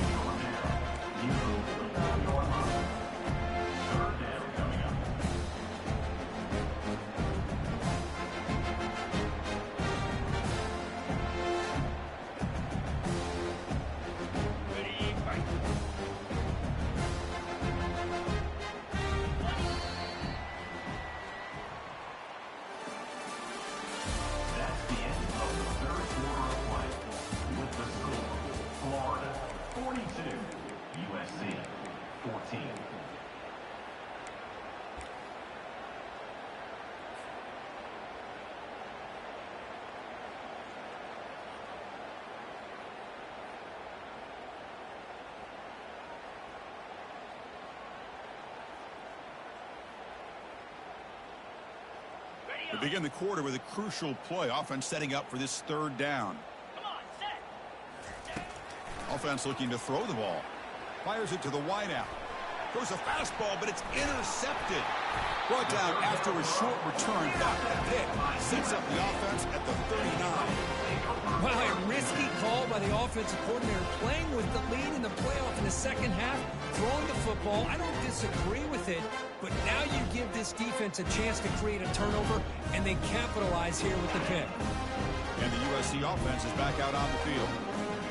Speaker 6: Usc 14.
Speaker 3: We begin the quarter with a crucial play. Offense setting up for this 3rd down. Offense looking to throw the ball. Fires it to the wideout. Throws a fastball, but it's intercepted. Brought down after a short return. Got the pick. Sets up the offense at the 39.
Speaker 5: Wow, a risky call by the offensive coordinator, playing with the lead in the playoff in the 2nd half, throwing the football. I don't disagree with it, but now you give this defense a chance to create a turnover, and they capitalize here with the pick.
Speaker 3: And the USC offense is back out on the field.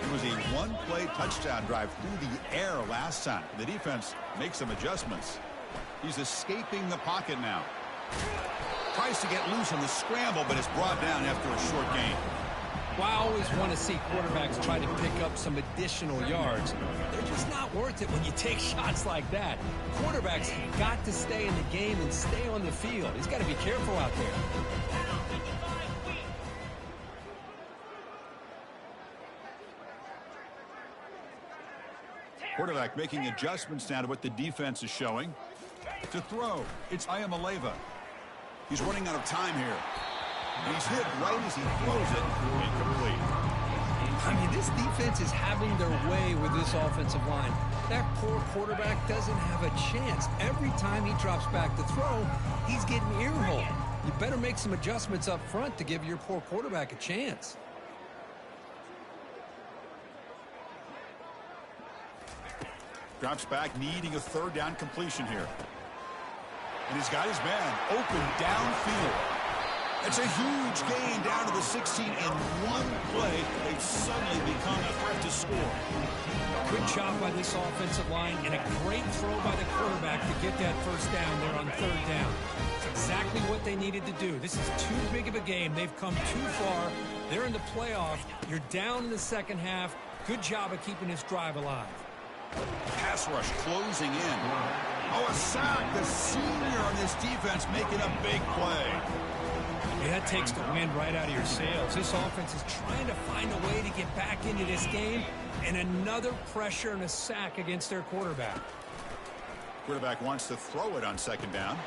Speaker 3: It was a 1-play touchdown drive through the air last time. The defense makes some adjustments. He's escaping the pocket now. Tries to get loose on the scramble, but is brought down after a short gain.
Speaker 5: Well, I always want to see quarterbacks try to pick up some additional yards. They're just not worth it when you take shots like that. Quarterbacks have got to stay in the game and stay on the field. He's got to be careful out there.
Speaker 3: Quarterback making adjustments now to what the defense is showing. To throw, it's Ayamaleva. He's running out of time here. And he's hit right as he throws it. Incomplete.
Speaker 5: I mean, this defense is having their way with this offensive line. That poor quarterback doesn't have a chance. Every time he drops back to throw, he's getting earholed. You better make some adjustments up front to give your poor quarterback a chance.
Speaker 3: Drops back, needing a 3rd down completion here. And he's got his man open downfield. It's a huge gain down to the 16 in 1 play. They've suddenly become a threat to score.
Speaker 5: Good job by this offensive line and a great throw by the quarterback to get that 1st down there on 3rd down. It's exactly what they needed to do. This is too big of a game. They've come too far. They're in the playoff. You're down in the 2nd half. Good job of keeping this drive alive.
Speaker 3: Pass rush closing in. Oh, a sack. The senior on this defense making a big play.
Speaker 5: Yeah, that takes the wind right out of your sails. This offense is trying to find a way to get back into this game, and another pressure and a sack against their quarterback.
Speaker 3: Quarterback wants to throw it on 2nd down.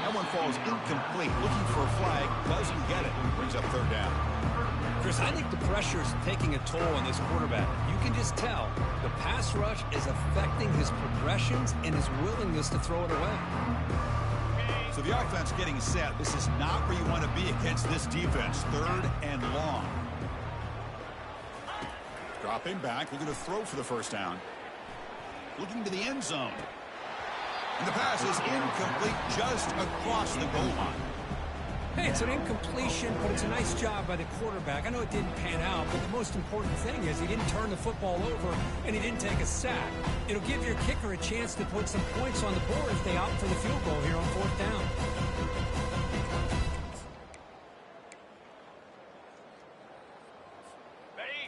Speaker 3: That one falls incomplete. Looking for a flag. Doesn't get it. Brings up 3rd down.
Speaker 5: Chris, I think the pressure is taking a toll on this quarterback. You can just tell the pass rush is affecting his progressions and his willingness to throw it away.
Speaker 3: So the offense getting set. This is not where you want to be against this defense. 3rd and long. Dropping back, looking to throw for the 1st down. Looking to the end zone. And the pass is incomplete just across the goal line.
Speaker 5: Hey, it's an incompletion, but it's a nice job by the quarterback. I know it didn't pan out, but the most important thing is he didn't turn the football over and he didn't take a sack. It'll give your kicker a chance to put some points on the board if they opt for the field goal here on 4th down.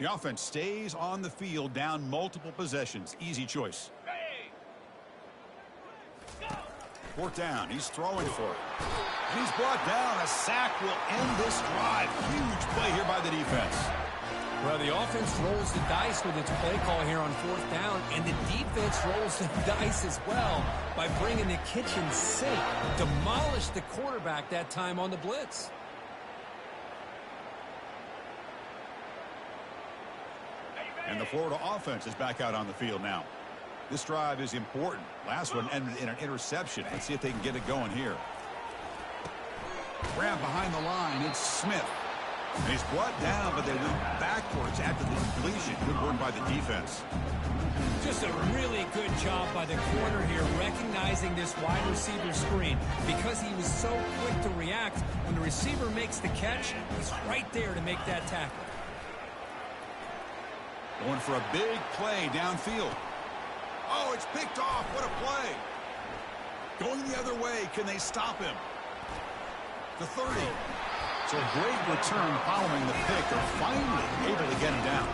Speaker 3: The offense stays on the field, down multiple possessions. Easy choice. 4th down. He's throwing for it. And he's brought down. A sack will end this drive. Huge play here by the defense.
Speaker 5: Well, the offense rolls the dice with its play call here on 4th down, and the defense rolls the dice as well by bringing the kitchen sink. Demolished the quarterback that time on the blitz.
Speaker 3: And the Florida offense is back out on the field now. This drive is important. Last one ended in an interception. Let's see if they can get it going here. Grab behind the line. It's Smith. And he's brought down, but they went backwards after the completion. Good work by the defense.
Speaker 5: Just a really good job by the corner here, recognizing this wide receiver screen. Because he was so quick to react, when the receiver makes the catch, he's right there to make that tackle.
Speaker 3: Going for a big play downfield. Oh, it's picked off. What a play. Going the other way. Can they stop him? The 30. So a great return following the pick. They're finally able to get him down.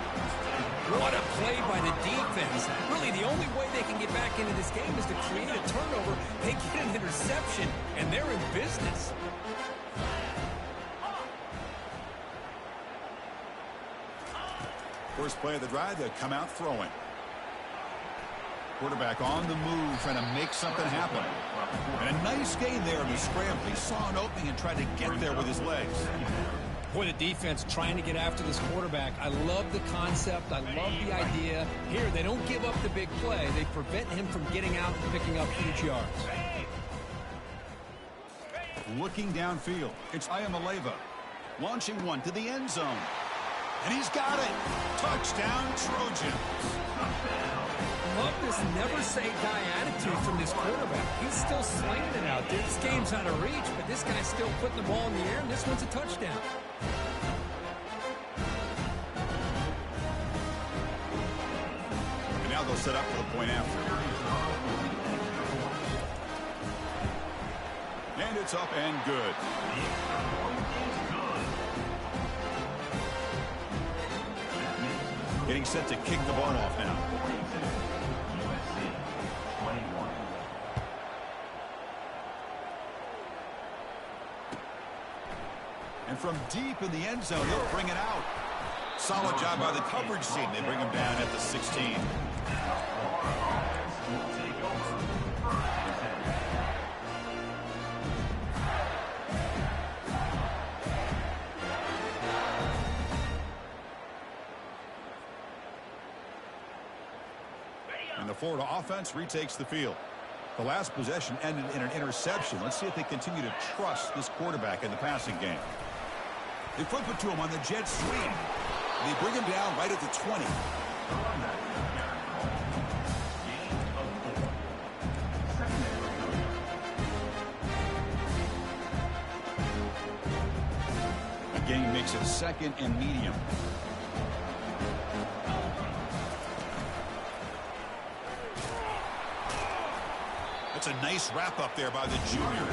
Speaker 5: What a play by the defense. Really, the only way they can get back into this game is to create a turnover. They get an interception, and they're in business.
Speaker 3: First play of the drive, they come out throwing. Quarterback on the move, trying to make something happen. And a nice gain there in the scramble. He saw an opening and tried to get there with his legs.
Speaker 5: Boy, the defense trying to get after this quarterback. I love the concept. I love the idea. Here, they don't give up the big play. They prevent him from getting out and picking up huge yards.
Speaker 3: Looking downfield, it's Ayamaleva. Launching one to the end zone. And he's got it. Touchdown, Trojans.
Speaker 5: Love this never-say-die attitude from this quarterback. He's still slinging it out there. This game's out of reach, but this guy's still putting the ball in the air, and this one's a touchdown.
Speaker 3: And now they'll set up for the point after. And it's up and good. Getting set to kick the ball off now. And from deep in the end zone, he'll bring it out. Solid job by the coverage team. They bring him down at the 16. And the Florida offense retakes the field. The last possession ended in an interception. Let's see if they continue to trust this quarterback in the passing game. They flip it to him on the jet sweep. They bring him down right at the 20. The game makes it 2nd and medium. That's a nice wrap-up there by the junior.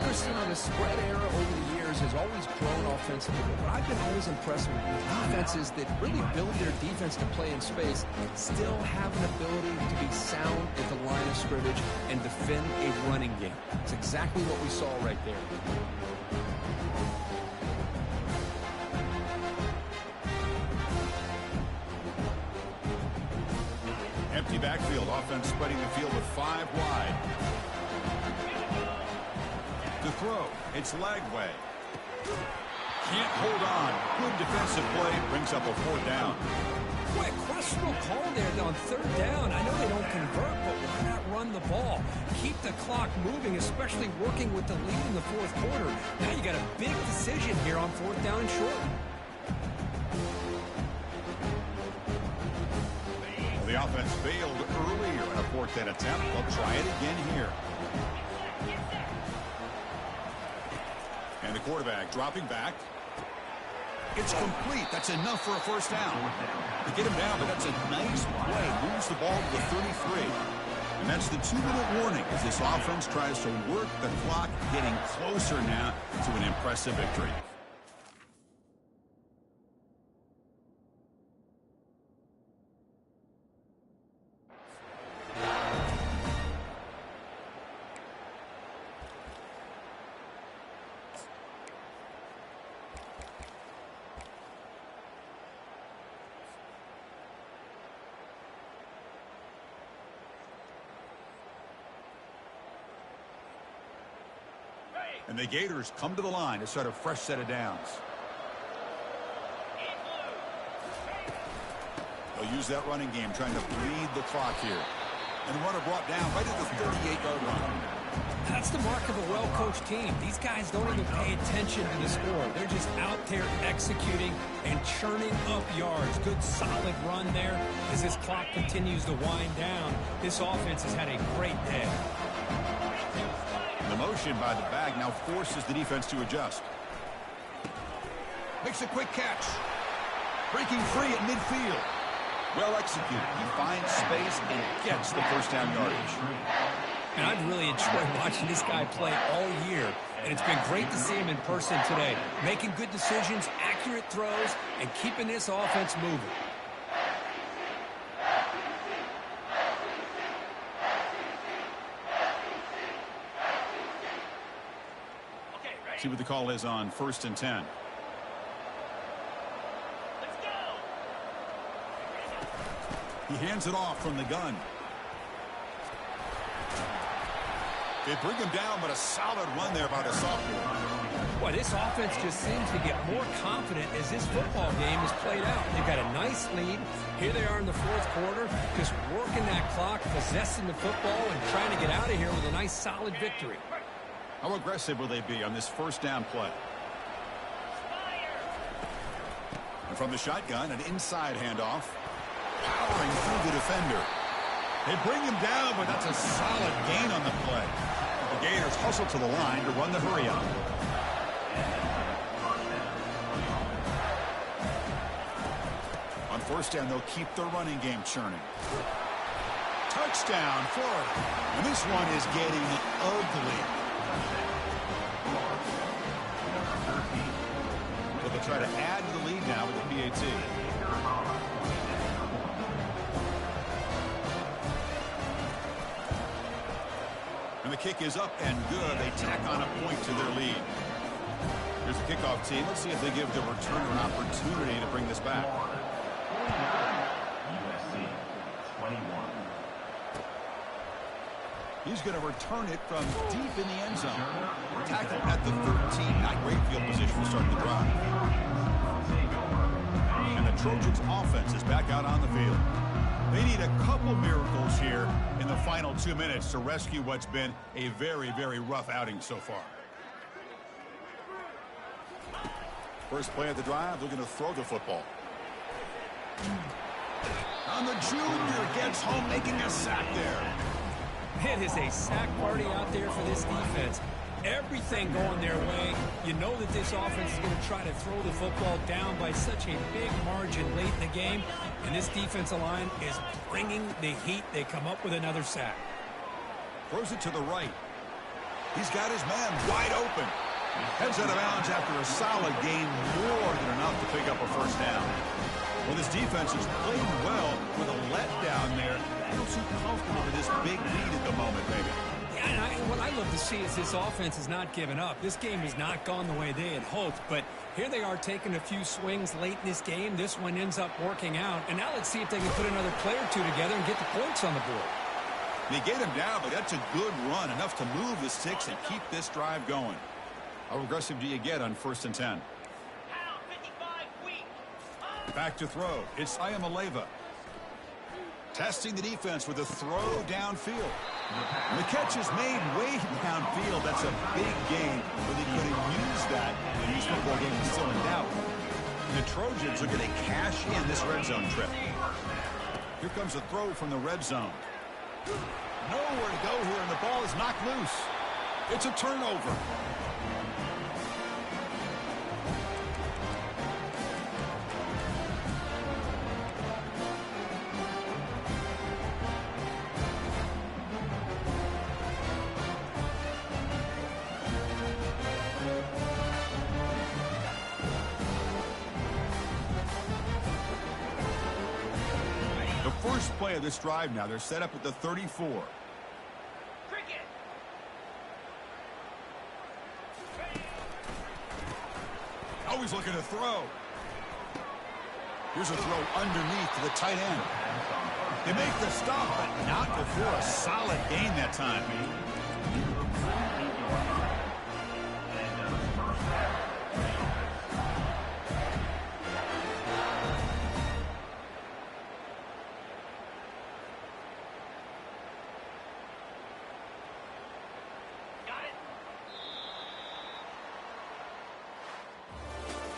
Speaker 5: The spread era over the years has always grown offensively, but I've been always impressed with defenses that really build their defense to play in space, still have an ability to be sound at the line of scrimmage and defend a running game. It's exactly what we saw right there.
Speaker 3: Empty backfield, offense spreading the field with 5 wide. To throw, it's Lagway. Can't hold on. Good defensive play, brings up a 4th down.
Speaker 5: Boy, a questionable call there on 3rd down. I know they don't convert, but why not run the ball? Keep the clock moving, especially working with the lead in the 4th quarter. Now you got a big decision here on 4th down and short.
Speaker 3: Well, the offense failed earlier in a 4th down attempt. They'll try it again here. And the quarterback dropping back. It's complete. That's enough for a first down. They get him down, but that's a nice play. Moves the ball to the 33. And that's the 2-minute warning as this offense tries to work the clock, getting closer now to an impressive victory. And the Gators come to the line to start a fresh set of downs. They'll use that running game, trying to bleed the clock here. And the runner brought down right at the 38-yard line.
Speaker 5: That's the mark of a well-coached team. These guys don't even pay attention to the score. They're just out there executing and churning up yards. Good, solid run there. As this clock continues to wind down, this offense has had a great day.
Speaker 3: The motion by the back now forces the defense to adjust. Makes a quick catch. Breaking free at midfield. Well executed. He finds space and gets the first down yardage.
Speaker 5: And I've really enjoyed watching this guy play all year. And it's been great to see him in person today. Making good decisions, accurate throws, and keeping this offense moving.
Speaker 3: See what the call is on 1st and 10. He hands it off from the gun. They bring him down, but a solid run there by the sophomore.
Speaker 5: Boy, this offense just seems to get more confident as this football game is played out. They've got a nice lead. Here they are in the fourth quarter, just working that clock, possessing the football, and trying to get out of here with a nice, solid victory.
Speaker 3: How aggressive will they be on this first down play? And from the shotgun, an inside handoff. Powering through the defender. They bring him down, but that's a solid gain on the play. The Gators hustle to the line to run the hurry up. On first down, they'll keep their running game churning. Touchdown, Florida. And this one is getting ugly. So they'll try to add to the lead now with the PAT. And the kick is up and good. They tack on a point to their lead. Here's the kickoff team. Let's see if they give the returner an opportunity to bring this back.
Speaker 6: USC 21.
Speaker 3: He's going to return it from deep in the end zone. Tackle at the 13. Not great field position to start the drive. And the Trojans offense is back out on the field. They need a couple miracles here in the final 2 minutes to rescue what's been a very, very rough outing so far. First play of the drive, they're going to throw the football. And the junior gets home, making a sack there.
Speaker 5: It is a sack party out there for this defense. Everything going their way. You know that this offense is going to try to throw the football down by such a big margin late in the game. And this defensive line is bringing the heat. They come up with another sack.
Speaker 3: Throws it to the right. He's got his man wide open. Heads out of bounds after a solid gain, more than enough to pick up a first down. Well, this defense is playing well with a letdown there. They don't seem comfortable with this big lead at the moment, maybe.
Speaker 5: Yeah, and what I love to see is this offense has not given up. This game has not gone the way they had hoped, but here they are taking a few swings late in this game. This one ends up working out, and now let's see if they can put another play or two together and get the points on the board.
Speaker 3: They get him down, but that's a good run, enough to move the sticks and keep this drive going. How aggressive do you get on 1st and 10? Back to throw. It's Ayamaleva. Testing the defense with a throw downfield. And the catch is made way downfield. That's a big gain, but they couldn't use that when this football game is still in doubt. And the Trojans are going to cash in this red zone trip. Here comes a throw from the red zone. Nowhere to go here, and the ball is knocked loose. It's a turnover. first play of this drive now. They're set up at the 34. Always looking to throw. Here's a throw underneath to the tight end. They make the stop, but not before a solid gain that time.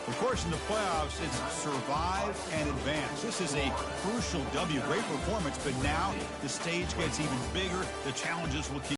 Speaker 3: Of course, in the playoffs, it's survive and advance. This is a crucial W. Great performance, but now the stage gets even bigger. The challenges will keep.